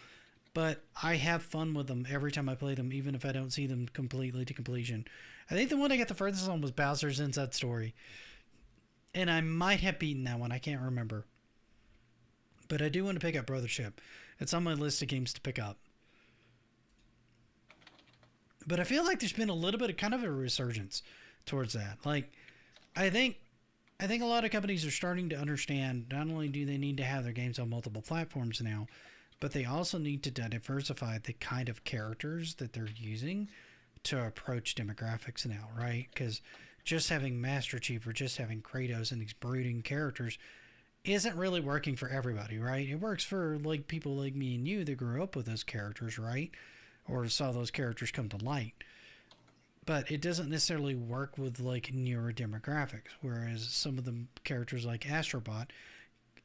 but I have fun with them every time I play them, even if I don't see them completely to completion. I think the one I got the furthest on was Bowser's Inside Story. And I might have beaten that one. I can't remember. But I do want to pick up Brothership. It's on my list of games to pick up. But I feel like there's been a little bit of kind of a resurgence towards that. Like, I think a lot of companies are starting to understand not only do they need to have their games on multiple platforms now, but they also need to diversify the kind of characters that they're using to approach demographics now, right? Because just having Master Chief or just having Kratos and these brooding characters isn't really working for everybody, right? It works for like people like me and you that grew up with those characters, right? Or saw those characters come to light. But it doesn't necessarily work with like newer demographics, whereas some of the characters like Astrobot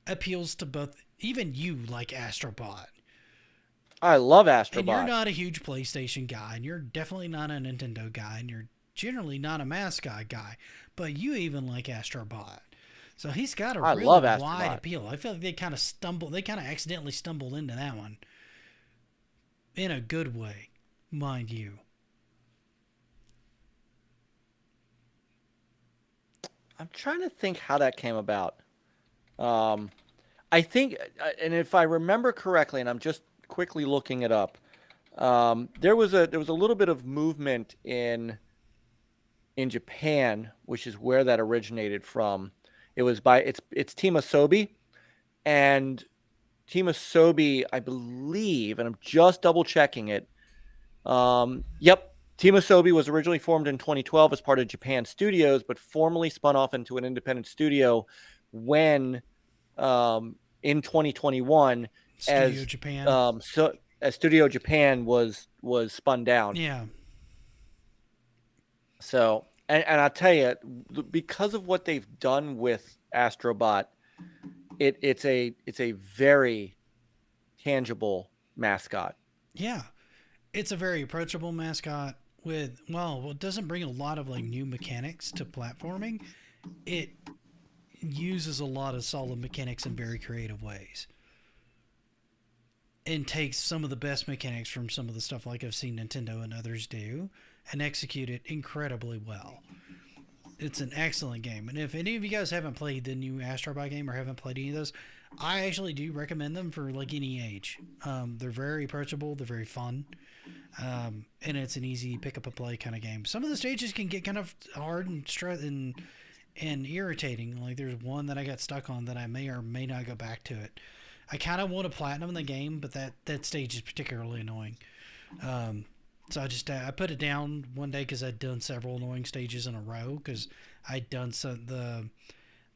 appeals to both. Even you like Astrobot. I love Astrobot. And you're not a huge PlayStation guy, and you're definitely not a Nintendo guy, and you're generally not a Mascot guy, but you even like Astrobot. So he's got a really wide appeal. I feel like they kind of accidentally stumbled into that one. In a good way, mind you. I'm trying to think how that came about. I think, and if I remember correctly, and I'm just quickly looking it up, there was a little bit of movement in Japan, which is where that originated from. It was it's Team Asobi, and Team Asobi, I believe, and I'm just double checking it. Yep. Team Asobi was originally formed in 2012 as part of Japan Studios, but formally spun off into an independent studio when in 2021 as Studio Japan was spun down. Yeah. So, and I'll tell you, because of what they've done with Astrobot, it's a very tangible mascot. Yeah. It's a very approachable mascot with, it doesn't bring a lot of like new mechanics to platforming. It uses a lot of solid mechanics in very creative ways. And takes some of the best mechanics from some of the stuff like I've seen Nintendo and others do and execute it incredibly well. It's an excellent game. And if any of you guys haven't played the new Astrobot game or haven't played any of those, I actually do recommend them for like any age. They're very approachable. They're very fun. And it's an easy pick up and play kind of game. Some of the stages can get kind of hard and irritating. Like there's one that I got stuck on that I may or may not go back to it. I kind of want to platinum the game, but that stage is particularly annoying. So I put it down one day because I'd done several annoying stages in a row because I'd done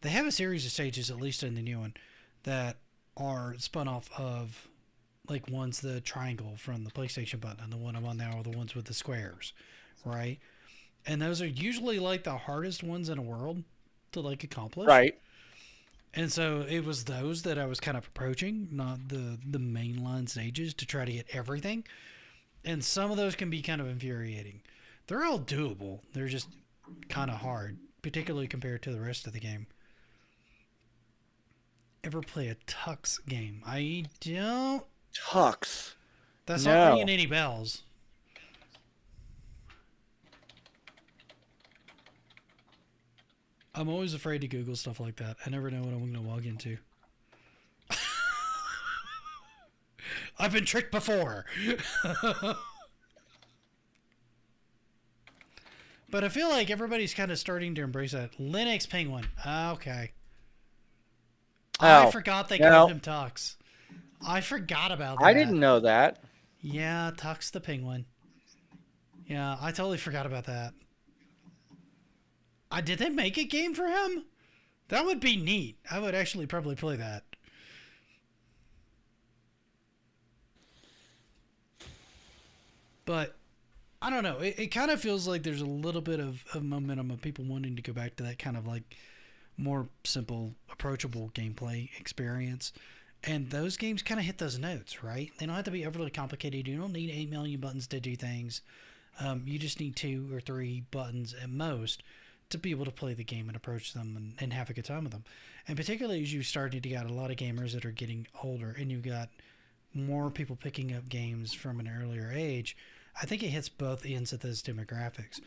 they have a series of stages, at least in the new one, that are spun off of like one's the triangle from the PlayStation button and the one I'm on now are the ones with the squares, right? And those are usually like the hardest ones in the world to like accomplish. Right. And so it was those that I was kind of approaching, not the mainline stages to try to get everything. And some of those can be kind of infuriating. They're all doable. They're just kind of hard, particularly compared to the rest of the game. Ever play a Tux game? I don't. Tux? That's not ringing any bells. I'm always afraid to Google stuff like that. I never know what I'm going to log into. I've been tricked before. But I feel like everybody's kind of starting to embrace that. Linux Penguin. Okay. I forgot they called him Tux. I forgot about that. I didn't know that. Yeah, Tux the Penguin. Yeah, I totally forgot about that. Did they make a game for him? That would be neat. I would actually probably play that. But I don't know. It kind of feels like there's a little bit of momentum of people wanting to go back to that kind of like more simple, approachable gameplay experience. And those games kind of hit those notes, right? They don't have to be overly complicated. You don't need 8 million buttons to do things. You just need 2 or 3 buttons at most to be able to play the game and approach them and have a good time with them. And particularly as you started to get a lot of gamers that are getting older and you've got more people picking up games from an earlier age, I think it hits both ends of those demographics.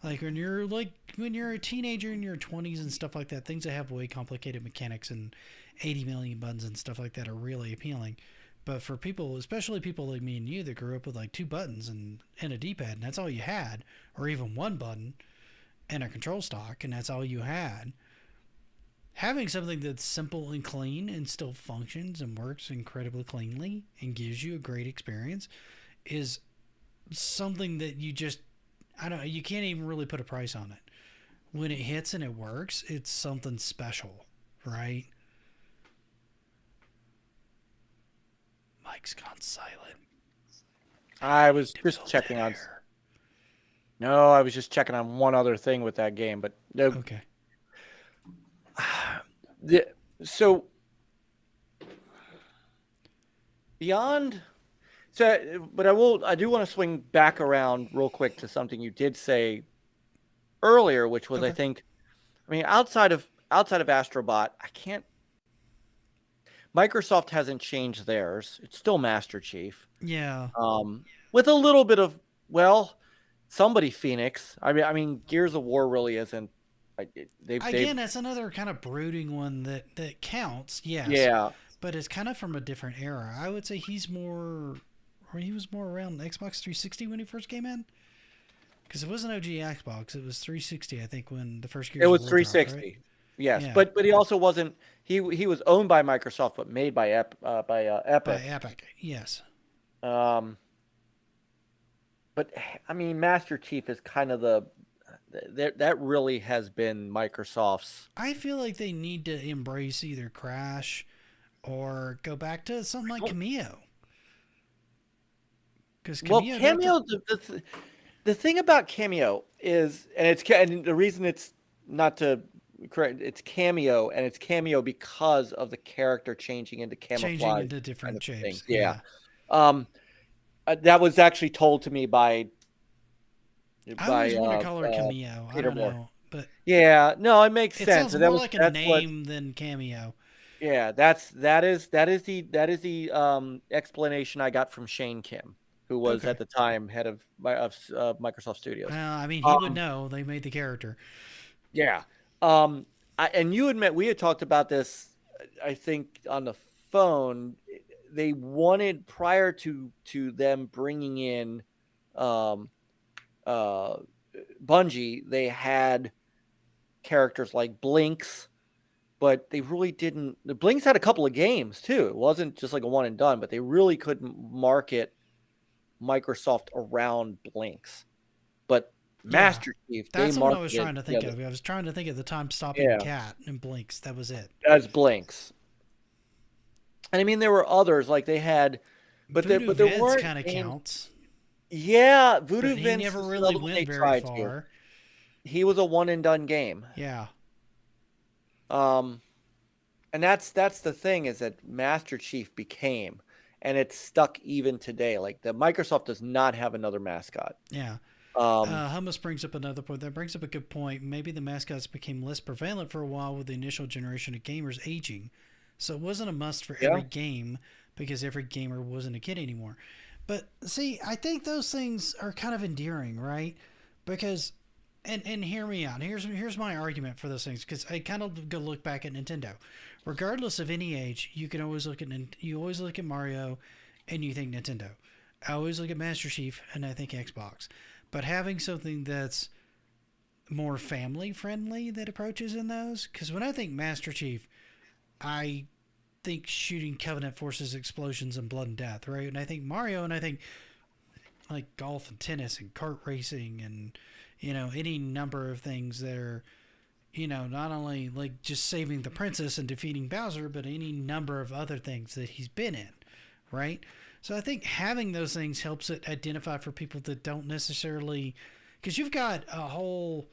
Like when you're a teenager in your 20s and stuff like that, things that have way complicated mechanics and 80 million buttons and stuff like that are really appealing. But for people, especially people like me and you that grew up with like 2 buttons and a D-pad and that's all you had, or even 1 button and a control stock and that's all you had, having something that's simple and clean and still functions and works incredibly cleanly and gives you a great experience is something that you just, I don't know, you can't even really put a price on it. When it hits and it works, it's something special, right? Mike's gone silent. I was just checking on. No, I was just checking on one other thing with that game, but no. Okay. So beyond. So, but I do want to swing back around real quick to something you did say earlier, which was, okay. I mean, outside of Astrobot, Microsoft hasn't changed theirs. It's still Master Chief. Yeah. With a little bit of, somebody Phoenix. I mean, Gears of War really isn't. That's another kind of brooding one that counts. Yes. Yeah. But it's kind of from a different era. I would say he was more around Xbox 360 when he first came in. Because it wasn't OG Xbox, it was 360. I think when the first Gears. It was 360. Dropped, right? Yes, yeah. But he also wasn't. He was owned by Microsoft, but made by Epic. By Epic, yes. But I mean, Master Chief is kind of that really has been Microsoft's. I feel like they need to embrace either Crash or go back to something like Cameo. Because Cameo, the thing about Cameo is, and the reason it's not to correct, it's Cameo, and it's Cameo because of the character changing into camouflage, changing into different shapes. Yeah. That was actually told to me by. I always want to call her Cameo. I don't know, but yeah, no, it makes sense. It sounds more like a name than Cameo. Yeah, that is the explanation I got from Shane Kim, who was at the time head of Microsoft Studios. I mean, he would know. They made the character. Yeah. And you admit, we had talked about this, I think, on the phone. They wanted, prior to them bringing in Bungie, they had characters like Blinks, but they really didn't. The Blinks had a couple of games too. It wasn't just like a one and done, but they really couldn't market Microsoft around Blinks. But Master Chief, that's what I was trying to think of. I was trying to think at the time stopping Cat and Blinks. That was it. As Blinks. And I mean, there were others like they had, but there weren't. Kind of counts. Yeah, Voodoo Vince. He never really went very far. He was a one and done game. Yeah. And that's the thing, is that Master Chief became, and it's stuck even today. Like the Microsoft does not have another mascot. Yeah. Hummus brings up another point. That brings up a good point. Maybe the mascots became less prevalent for a while with the initial generation of gamers aging. So it wasn't a must for every game because every gamer wasn't a kid anymore. But see, I think those things are kind of endearing, right? Because And hear me out. Here's my argument for those things, because I kind of go look back at Nintendo. Regardless of any age, you always look at Mario, and you think Nintendo. I always look at Master Chief, and I think Xbox. But having something that's more family friendly that approaches in those, because when I think Master Chief, I think shooting Covenant forces, explosions, and blood and death, right? And I think Mario, and I think like golf and tennis and kart racing and any number of things that are not only like just saving the princess and defeating Bowser, but any number of other things that he's been in, right? So I think having those things helps it identify for people that don't necessarily, because you've got a whole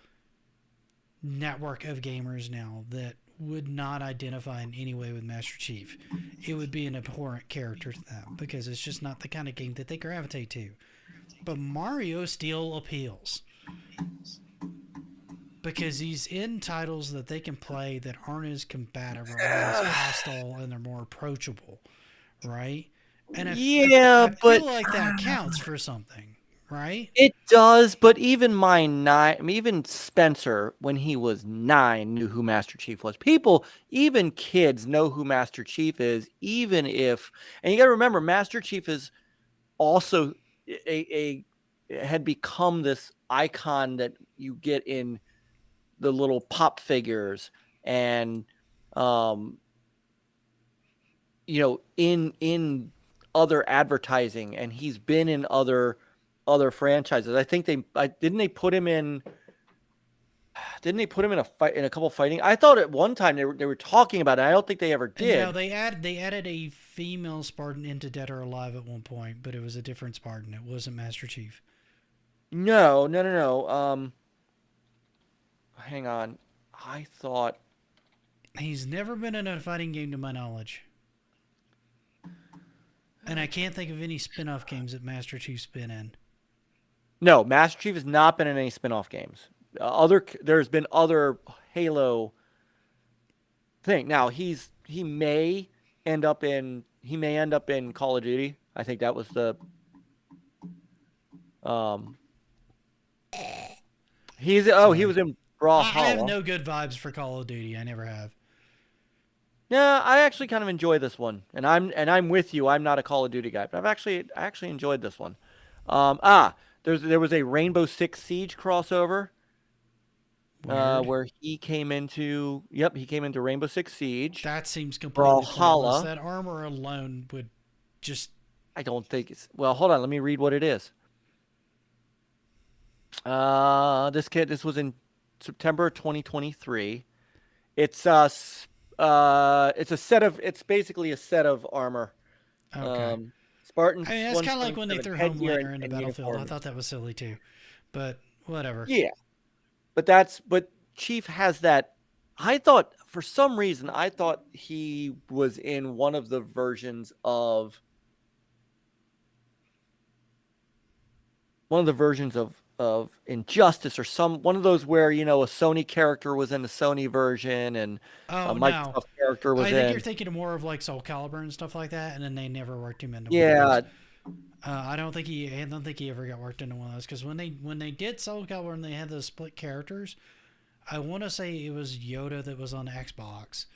network of gamers now that would not identify in any way with Master Chief. It would be an abhorrent character to them because it's just not the kind of game that they gravitate to. But Mario still appeals because he's in titles that they can play that aren't as combative or as hostile, and they're more approachable, right? And I feel like that counts for something, right? It does, but even even Spencer, when he was 9, knew who Master Chief was. People, even kids, know who Master Chief is, even if. And you got to remember, Master Chief is also had become this icon that you get in the little pop figures and in other advertising, and he's been in other franchises. I think didn't they put him in a fight in a couple fighting. I thought at one time they were talking about it. I don't think they ever did. No, they added a female Spartan into Dead or Alive at one point, but it was a different Spartan. It wasn't Master Chief. No. Hang on. I thought he's never been in a fighting game to my knowledge. And I can't think of any spin-off games that Master Chief's been in. No, Master Chief has not been in any spin-off games. There's been other Halo thing. Now he may end up in Call of Duty. I think that was the he was in Brawlhalla. I have no good vibes for Call of Duty. I never have. Yeah, I actually kind of enjoy this one, and I'm with you. I'm not a Call of Duty guy, but I actually enjoyed this one. There was a Rainbow Six Siege crossover, where he came into Rainbow Six Siege. That seems completely Brawlhalla. That armor alone would just. I don't think it's. Well, hold on. Let me read what it is. This was in September 2023. It's basically a set of armor. Okay. Spartans. I mean, that's kind of like when they threw Homelander into Battlefield. Uniform. I thought that was silly too, but whatever. Yeah, but Chief has that. I thought for some reason he was in one of the versions of Injustice or one of those where a Sony character was in the Sony version and a Microsoft character was in. I think you're thinking of more of like Soul Calibur and stuff like that, and then they never worked him into. Yeah. One of those. I don't think he ever got worked into one of those, because when they did Soul Calibur and they had those split characters, I want to say it was Yoda that was on Xbox,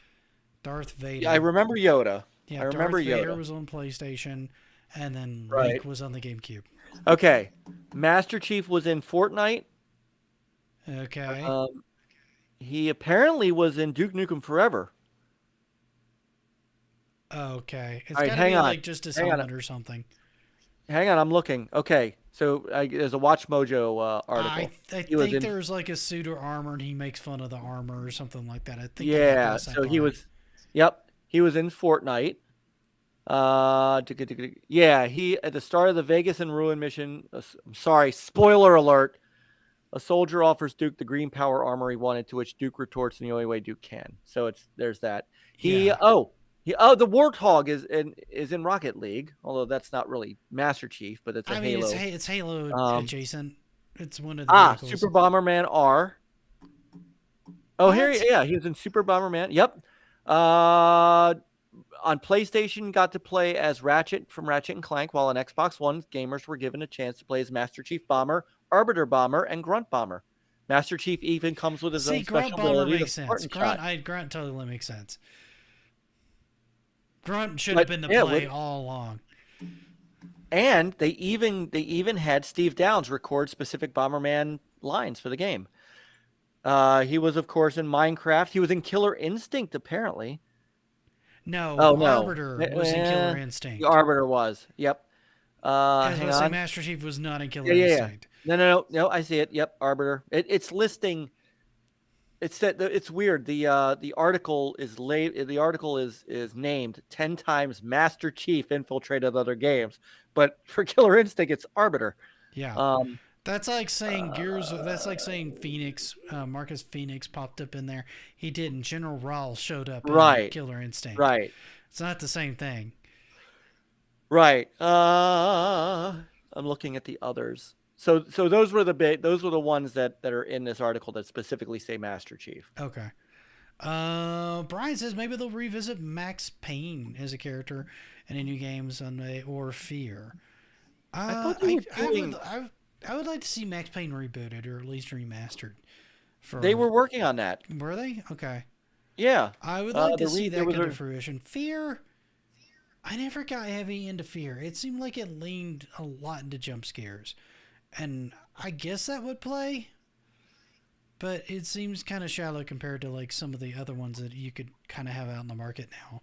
Darth Vader. Yeah, I remember Yoda. Yeah, Darth Vader was on PlayStation, and then Link was on the GameCube. Okay, Master Chief was in Fortnite. Okay. He apparently was in Duke Nukem Forever. Okay, it's got to be like just a helmet or something. Hang on, I'm looking. Okay, so there's a Watch Mojo article. I think there's like a suit or armor, and he makes fun of the armor or something like that. I think. Yeah, so he was. Yep, he was in Fortnite. He at the start of the Vegas and Ruin mission. Sorry, spoiler alert. A soldier offers Duke the green power armor he wanted, to which Duke retorts in the only way Duke can. So there's that. The Warthog is in Rocket League, although that's not really Master Chief, but it's Halo. It's Halo adjacent. It's one of the vehicles. Super Bomberman R. Oh, he was in Super Bomberman. Yep. On PlayStation, got to play as Ratchet from Ratchet and Clank, while on Xbox One, gamers were given a chance to play as Master Chief Bomber, Arbiter Bomber, and Grunt Bomber. Master Chief even comes with his own Grunt special Bomber ability. makes sense. Grunt totally makes sense. Grunt should have been the play all along. And they even had Steve Downes record specific Bomberman lines for the game. He was, of course, in Minecraft. He was in Killer Instinct, apparently. No, Arbiter was in Killer Instinct. The Arbiter was. Yep. Hang on. Master Chief was not in Killer Instinct. No. I see it. Yep, Arbiter. It's listing. It's weird. The article is named 10 times Master Chief infiltrated other games, but for Killer Instinct, it's Arbiter. Yeah. That's like saying Gears. That's like saying Phoenix. Marcus Phoenix popped up in there. He didn't. General Rawl showed up in Killer Instinct. Right. It's not the same thing. Right. I'm looking at the others. So those were the ones that are in this article that specifically say Master Chief. Okay. Brian says maybe they'll revisit Max Payne as a character in a new game someday, or Fear. I would like to see Max Payne rebooted or at least remastered. They were working on that. Were they? Okay. Yeah. I would like to see that come to fruition. Fear. I never got heavy into Fear. It seemed like it leaned a lot into jump scares. And I guess that would play, but it seems kind of shallow compared to like some of the other ones that you could kind of have out in the market now.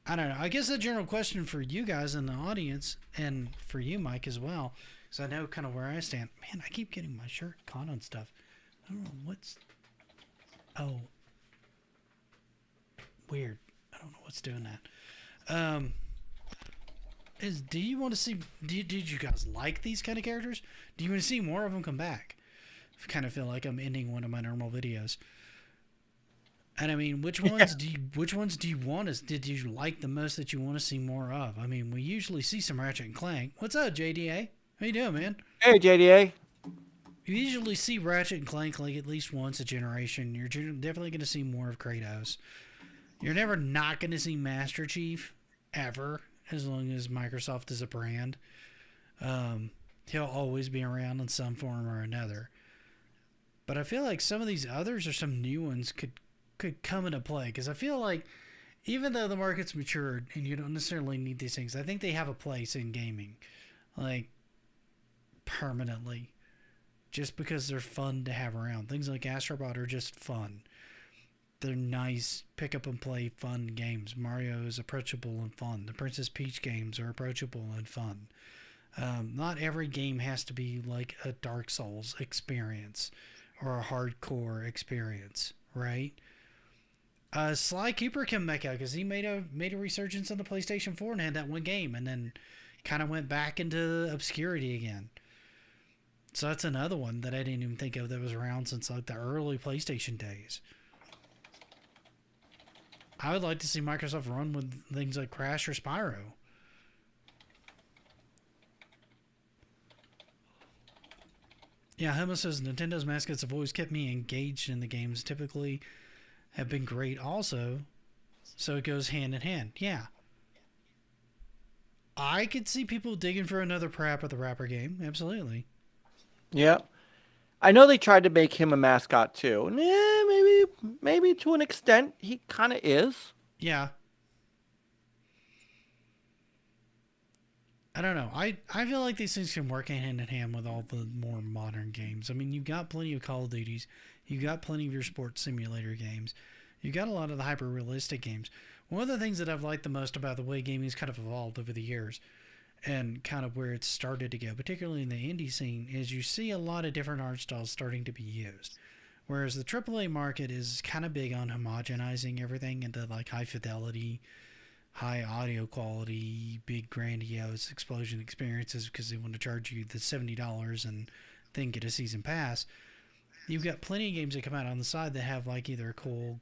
I don't know. I guess a general question for you guys in the audience and for you, Mike, as well, because I know kind of where I stand. Man, I keep getting my shirt caught on stuff. I don't know what's... Oh. Weird. I don't know what's doing that. Do you want to see... Did you guys like these kind of characters? Do you want to see more of them come back? I kind of feel like I'm ending one of my normal videos. And I mean, which ones do you want to... Did you like the most that you want to see more of? I mean, we usually see some Ratchet and Clank. What's up, JDA? How you doing, man? Hey, JDA. You usually see Ratchet and Clank like at least once a generation. You're definitely going to see more of Kratos. You're never not going to see Master Chief, ever, as long as Microsoft is a brand. He'll always be around in some form or another. But I feel like some of these others or some new ones could come into play, because I feel like even though the market's matured and you don't necessarily need these things, I think they have a place in gaming, like permanently, just because they're fun to have around. Things like Astrobot are just fun. They're nice, pick up and play fun games. Mario is approachable and fun. The Princess Peach games are approachable and fun. Not every game has to be like a Dark Souls experience or a hardcore experience, right? Sly Cooper came back out because he made a resurgence on the PlayStation 4 and had that one game, and then kind of went back into obscurity again. So that's another one that I didn't even think of that was around since like the early PlayStation days. I would like to see Microsoft run with things like Crash or Spyro. Yeah, Homo says Nintendo's mascots have always kept me engaged in the games. Typically have been great also. So it goes hand in hand. Yeah. I could see people digging for another Parappa the Rapper game. Absolutely. Yeah. I know they tried to make him a mascot too. Yeah, maybe to an extent he kind of is. Yeah. I don't know. I feel like these things can work hand in hand with all the more modern games. I mean, you've got plenty of Call of Duties. You've got plenty of your sports simulator games. You've got a lot of the hyper-realistic games. One of the things that I've liked the most about the way gaming has kind of evolved over the years and kind of where it's started to go, particularly in the indie scene, is you see a lot of different art styles starting to be used. Whereas the AAA market is kind of big on homogenizing everything into like high fidelity, high audio quality, big grandiose explosion experiences because they want to charge you the $70 and then get a season pass. You've got plenty of games that come out on the side that have like either a cool,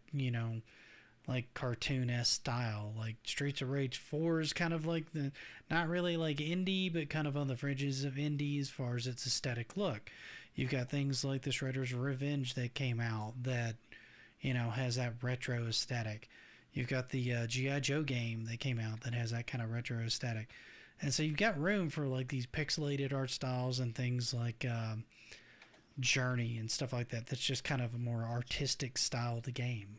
like cartoon-esque style. Like Streets of Rage 4 is kind of like the, not really like indie, but kind of on the fringes of indie as far as its aesthetic look. You've got things like the Shredder's Revenge that came out that, has that retro aesthetic. You've got the G.I. Joe game that came out that has that kind of retro aesthetic. And so you've got room for like these pixelated art styles and things like Journey and stuff like that. That's just kind of a more artistic style to game,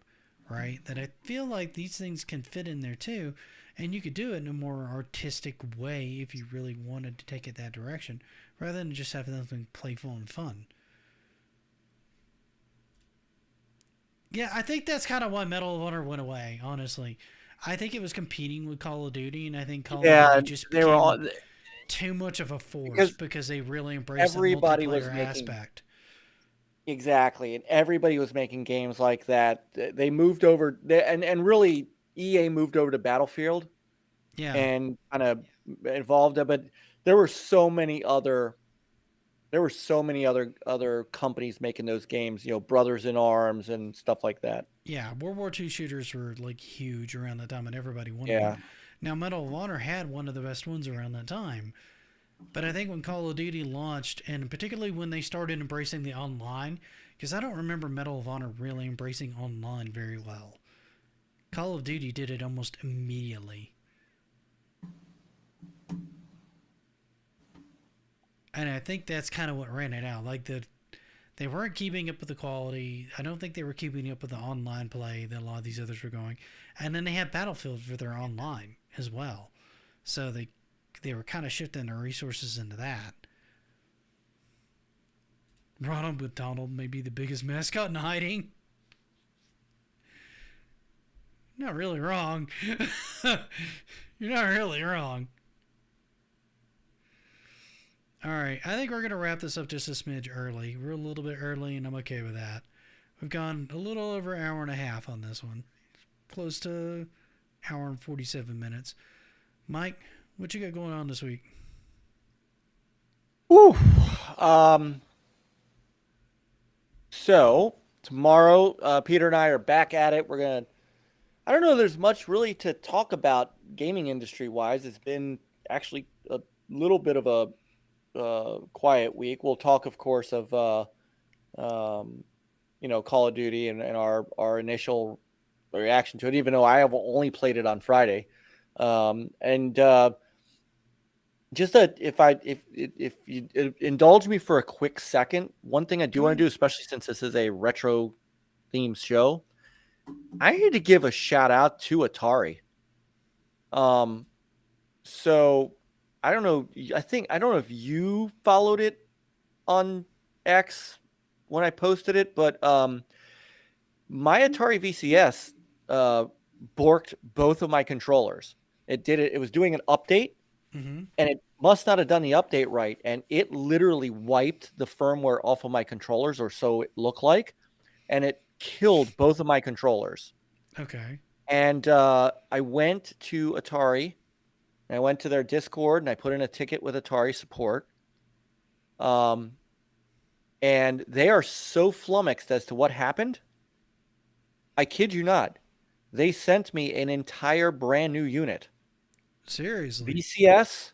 right? That I feel like these things can fit in there too, and you could do it in a more artistic way if you really wanted to take it that direction, rather than just having something playful and fun. Yeah, I think that's kind of why Medal of Honor went away. Honestly, I think it was competing with Call of Duty, and I think Call of Duty just they were all, became too much of a force because they really embraced the everybody was multiplayer making aspect. exactly, and everybody was making games like that. They moved over, and really EA moved over to Battlefield, Yeah, and kind of involved it. But there were so many other other companies making those games. You know, Brothers in Arms and stuff like that. yeah. World War II shooters were like huge around that time, and everybody wanted them. Yeah, Now, Medal of Honor had one of the best ones around that time. But I think when Call of Duty launched, and particularly when they started embracing the online, because I don't remember Medal of Honor really embracing online very well. Call of Duty did it almost immediately. And I think that's kind of what ran it out. Like they weren't keeping up with the quality. I don't think they were keeping up with the online play that a lot of these others were going. And then they had Battlefield for their online as well. So they were kind of shifting their resources into that. Ronald McDonald may be the biggest mascot in hiding. You're not really wrong. You're not really wrong. All right, I think we're going to wrap this up just a smidge early. We're a little bit early, and I'm okay with that. We've gone a little over an hour and a half on this one. Close to an hour and 47 minutes. Mike, what you got going on this week? Ooh. So tomorrow, Peter and I are back at it. I don't know, there's much really to talk about gaming industry wise. It's been actually a little bit of a quiet week. We'll talk, of course, of Call of Duty and our initial reaction to it, even though I have only played it on Friday. If you indulge me for a quick second, one thing I do want to do, especially since this is a retro themed show, I need to give a shout out to Atari. So I don't know. I don't know if you followed it on X when I posted it, but my Atari VCS borked both of my controllers. It was doing an update, and it must not have done the update right, and it literally wiped the firmware off of my controllers, or so it looked like, and it killed both of my controllers. Okay. And I went to Atari. I went to their Discord and I put in a ticket with Atari support. And they are so flummoxed as to what happened. I kid you not. They sent me an entire brand new unit. Seriously? VCS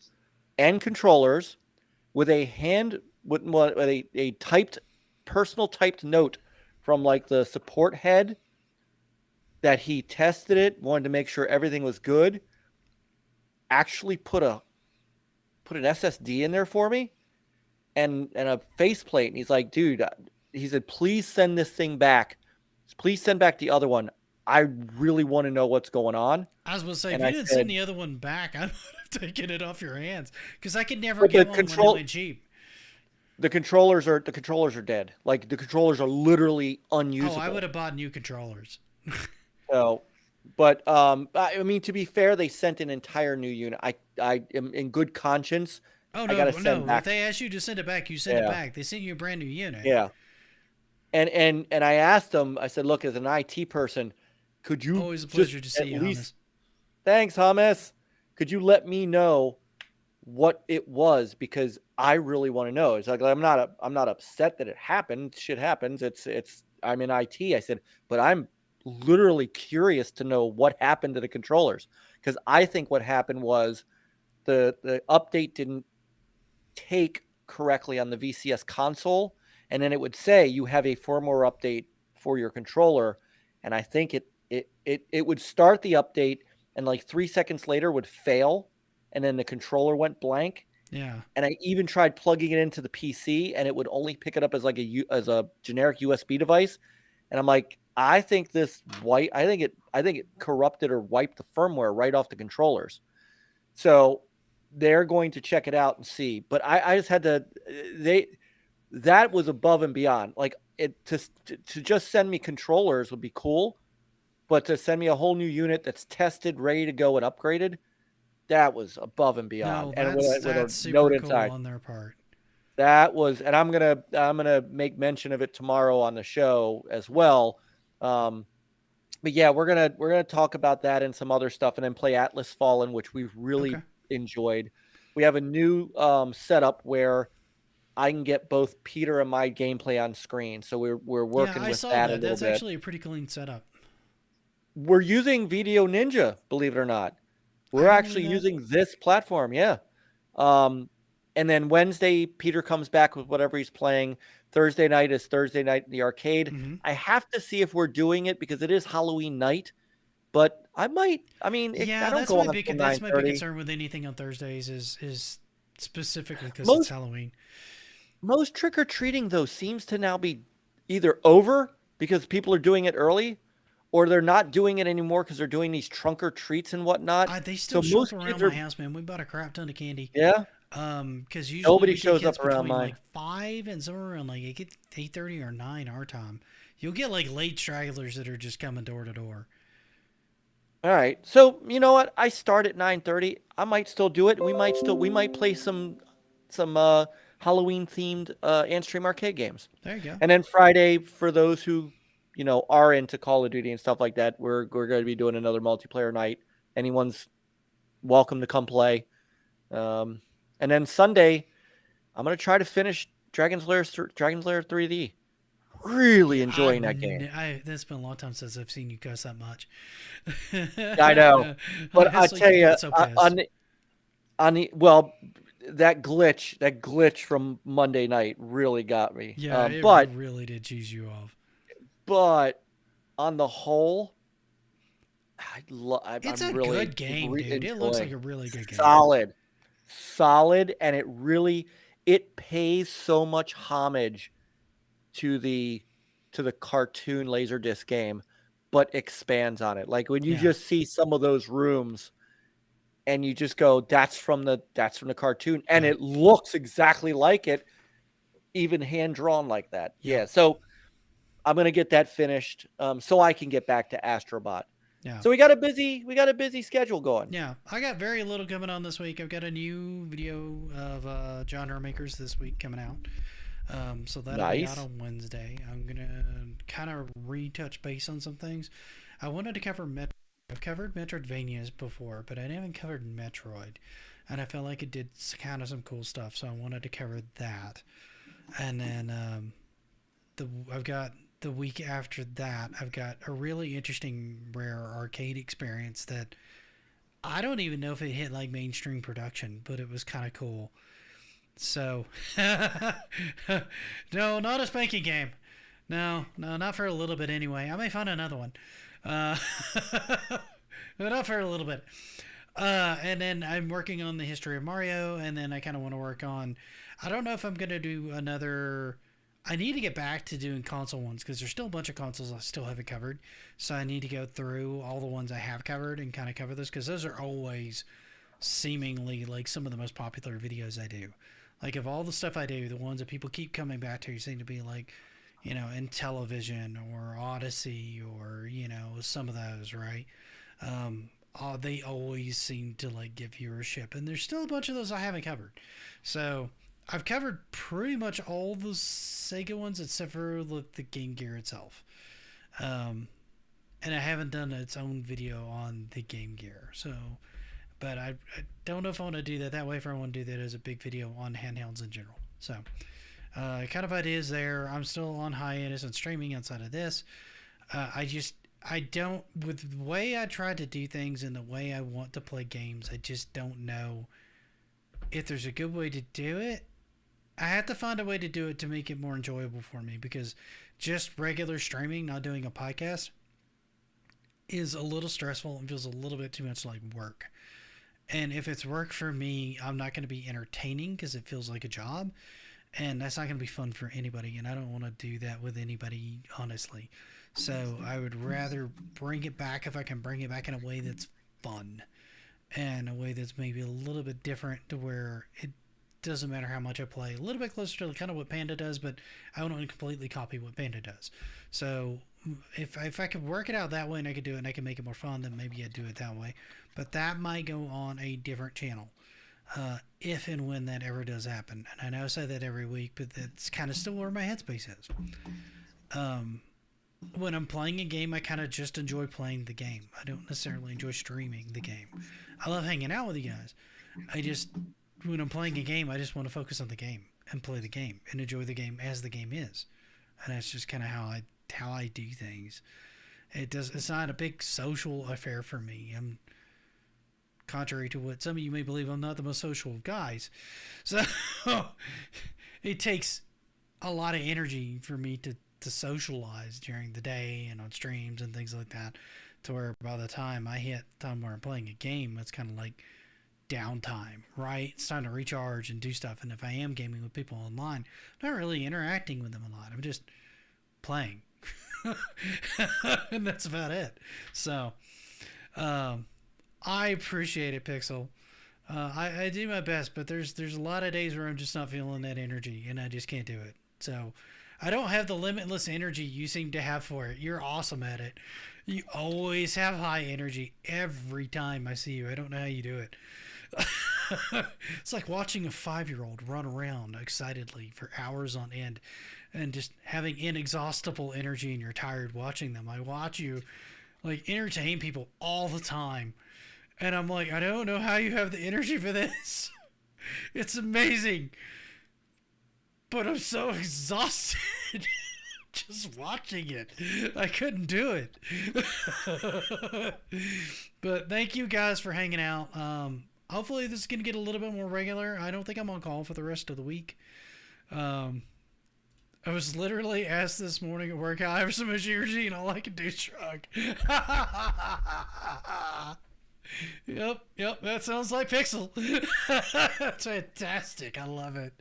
and controllers with a typed, personal typed note from like the support head that he tested it, wanted to make sure everything was good. Actually put an SSD in there for me and a faceplate. And he's like, dude, he said, please send this thing back. Please send back the other one. I really want to know what's going on. I was going to say, if you didn't send the other one back, I would have taken it off your hands because I could never get one when they went cheap. The controllers are dead. Like the controllers are literally unusable. Oh, I would have bought new controllers. So, but I mean, to be fair, they sent an entire new unit. I am in good conscience. Oh no, if they asked you to send it back, you send it back. They sent you a brand new unit. Yeah. And I asked them. I said, look, as an IT person, could you always a pleasure to see you, Hummus. Thanks, Hummus. Could you let me know what it was, because I really want to know. It's like I'm not upset that it happened. Shit happens. I'm in IT. I said, but I'm literally curious to know what happened to the controllers, because I think what happened was the update didn't take correctly on the VCS console, and then it would say you have a firmware update for your controller, and I think it would start the update and like 3 seconds later would fail, and then the controller went blank. Yeah. And I even tried plugging it into the PC, and it would only pick it up as like a generic USB device. And I'm like, I think it corrupted or wiped the firmware right off the controllers. So they're going to check it out and see. But I just had to that was above and beyond. Like to just send me controllers would be cool, but to send me a whole new unit that's tested, ready to go, and upgraded, that was above and beyond. No, And that's with a super note cool inside. on their part. That was, and I'm gonna make mention of it tomorrow on the show as well. But yeah, we're gonna talk about that and some other stuff, and then play Atlas Fallen, which we've really enjoyed. We have a new setup where I can get both Peter and my gameplay on screen, so we're working with that a little bit. That's actually a pretty clean setup. We're using Video Ninja, believe it or not. We're actually using this platform, yeah. And then Wednesday, Peter comes back with whatever he's playing. Thursday night is Thursday night in the arcade. Mm-hmm. I have to see if we're doing it because it is Halloween night. But I might. I mean, I don't go on until 9:30. That's my big concern with anything on Thursdays is specifically because it's Halloween. Most trick-or-treating, though, seems to now be either over because people are doing it early, or they're not doing it anymore because they're doing these trunk or treats and whatnot. They still show up around my house, man. We bought a crap ton of candy. Yeah. Because usually nobody shows up around mine. Like 5 and somewhere around like 8:30 or 9 our time. You'll get like late stragglers that are just coming door to door. All right. So you know what? I start at 9:30. I might still do it. We might play some Halloween themed Antstream arcade games. There you go. And then Friday, for those who are into Call of Duty and stuff like that, we're going to be doing another multiplayer night. Anyone's welcome to come play. And then Sunday, I'm going to try to finish Dragon's Lair 3D. Really enjoying that game. It's been a long time since I've seen you cuss that much. I know. But I tell you, that glitch from Monday night really got me. Yeah, it really did cheese you off. But on the whole, it's a good game, dude. It looks like a really good game. Solid, and it pays so much homage to the cartoon Laserdisc game, but expands on it. Like when you just see some of those rooms, and you just go, "That's from the cartoon," and it looks exactly like it, even hand drawn like that. Yeah. So I'm gonna get that finished, so I can get back to Astrobot. Yeah. So we got a busy schedule going. Yeah, I got very little coming on this week. I've got a new video of genre makers this week coming out. So that'll be out on Wednesday. I'm gonna kind of retouch base on some things. I wanted to cover I've covered Metroidvanias before, but I haven't covered Metroid, and I felt like it did kind of some cool stuff. So I wanted to cover that, and then I've got. The week after that, I've got a really interesting rare arcade experience that I don't even know if it hit like mainstream production, but it was kind of cool. So, no, not a spanking game. No, not for a little bit anyway. I may find another one. But not for a little bit. And then I'm working on the history of Mario, and then I kind of want to work on... I don't know if I'm going to do another... I need to get back to doing console ones because there's still a bunch of consoles I still haven't covered. So I need to go through all the ones I have covered and kind of cover those because those are always seemingly like some of the most popular videos I do. Like of all the stuff I do, the ones that people keep coming back to seem to be like, in television or Odyssey or, some of those, right? They always seem to like get viewership, and there's still a bunch of those I haven't covered. So I've covered pretty much all the Sega ones except for the Game Gear itself. And I haven't done its own video on the Game Gear. So, but I don't know if I want to do that way, if I want to do that as a big video on handhelds in general. So, kind of ideas there. I'm still on hiatus and streaming outside of this. I don't, with the way I try to do things and the way I want to play games, I just don't know if there's a good way to do it. I have to find a way to do it to make it more enjoyable for me, because just regular streaming, not doing a podcast, is a little stressful and feels a little bit too much like work. And if it's work for me, I'm not going to be entertaining because it feels like a job. And that's not going to be fun for anybody. And I don't want to do that with anybody, honestly. So I would rather bring it back if I can bring it back in a way that's fun. And a way that's maybe a little bit different to where it doesn't matter how much I play. A little bit closer to kind of what Panda does, but I don't want to completely copy what Panda does. So if I could work it out that way and I could do it and I can make it more fun, then maybe I'd do it that way. But that might go on a different channel. If and when that ever does happen. And I know I say that every week, but that's kind of still where my headspace is. When I'm playing a game, I kind of just enjoy playing the game. I don't necessarily enjoy streaming the game. I love hanging out with you guys. When I'm playing a game, I just want to focus on the game and play the game and enjoy the game as the game is. And that's just kind of how I do things. It's not a big social affair for me. Contrary to what some of you may believe, I'm not the most social of guys. So it takes a lot of energy for me to socialize during the day and on streams and things like that, to where by the time I hit the time where I'm playing a game, it's kind of like downtime, right? It's time to recharge and do stuff. And if I am gaming with people online, I'm not really interacting with them a lot. I'm just playing. And that's about it. So I appreciate it, Pixel. I do my best, but there's a lot of days where I'm just not feeling that energy and I just can't do it. So I don't have the limitless energy you seem to have for it. You're awesome at it. You always have high energy every time I see you. I don't know how you do it. It's like watching a 5-year-old run around excitedly for hours on end and just having inexhaustible energy, and you're tired watching them. I watch you like entertain people all the time, and I'm like, I don't know how you have the energy for this. It's amazing. But I'm so exhausted just watching it. I couldn't do it. But thank you guys for hanging out. Hopefully this is going to get a little bit more regular. I don't think I'm on call for the rest of the week. I was literally asked this morning at work how I have so much energy, and all I can do is shrug. Yep, that sounds like Pixel. That's fantastic. I love it.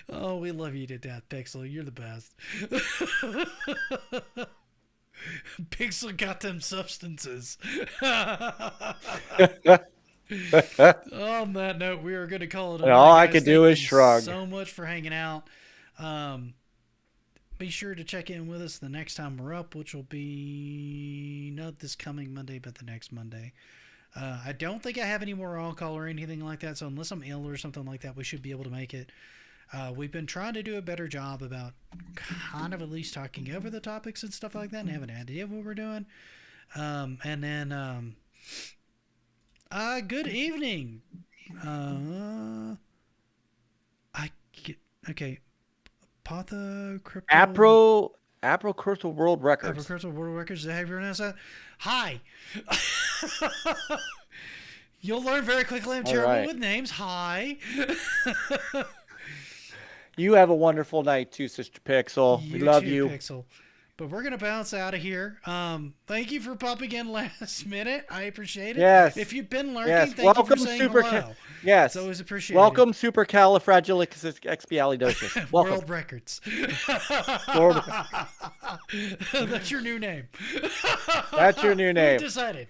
Oh, we love you to death, Pixel. You're the best. Pixel got them substances. On that note, we are going to call it. All I could do is shrug. So much for hanging out. Be sure to check in with us the next time we're up, which will be not this coming Monday, but the next Monday. I don't think I have any more on-call or anything like that, so unless I'm ill or something like that, we should be able to make it. We've been trying to do a better job about kind of at least talking over the topics and stuff like that and have an idea of what we're doing. And then, good evening. Okay. Patha Crypto... Apro Crystal World Records. Apro Crystal World Records. Is that how you pronounce that? Hi. You'll learn very quickly. I'm terrible with names. Hi. You have a wonderful night too, Sister Pixel. We love you. Pixel. But we're going to bounce out of here. Thank you for popping in last minute. I appreciate it. Yes. If you've been lurking, yes. thank you for saying hello. Yes. It's always appreciated. Welcome, Supercalifragilisticexpialidocious. World Records. That's your new name. That's your new name. We decided.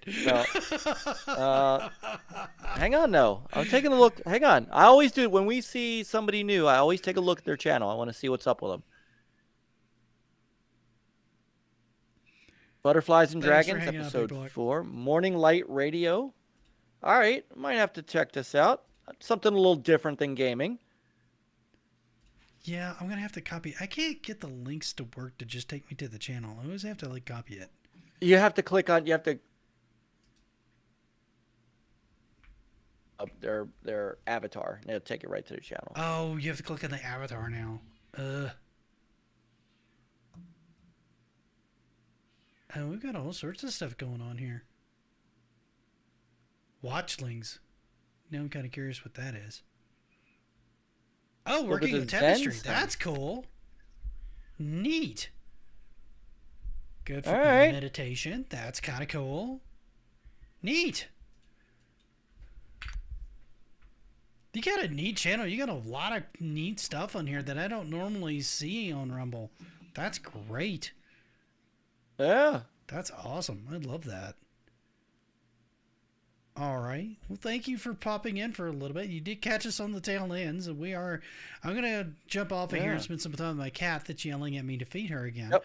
Hang on, no. I'm taking a look. Hang on. I always do. When we see somebody new, I always take a look at their channel. I want to see what's up with them. Butterflies and Dragons, episode 4. Morning Light Radio. All right. Might have to check this out. Something a little different than gaming. Yeah, I'm going to have to copy. I can't get the links to work to just take me to the channel. I always have to, copy it. You have to click on, their avatar. And it'll take you right to their channel. Oh, you have to click on the avatar now. Oh, we've got all sorts of stuff going on here. Watchlings. Now I'm kind of curious what that is. Oh, working with chemistry. That's cool. Neat. Good for meditation. That's kind of cool. Neat. You got a neat channel. You got a lot of neat stuff on here that I don't normally see on Rumble. That's great. Yeah. That's awesome. I love that. All right. Well, thank you for popping in for a little bit. You did catch us on the tail ends, and I'm going to jump off of here and spend some time with my cat that's yelling at me to feed her again. Yep.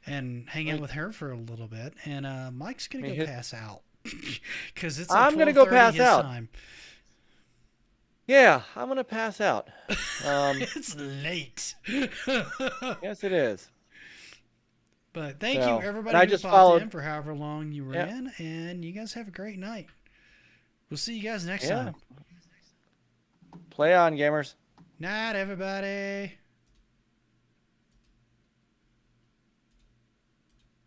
And hang out with her for a little bit. And Mike's going to go pass out. Because it's I'm going to go pass out. Time. Yeah, I'm going to pass out. It's late. Yes, it is. But thank you, everybody, who just popped in for however long you were in. And you guys have a great night. We'll see you guys next time. Play on, gamers. Night, everybody.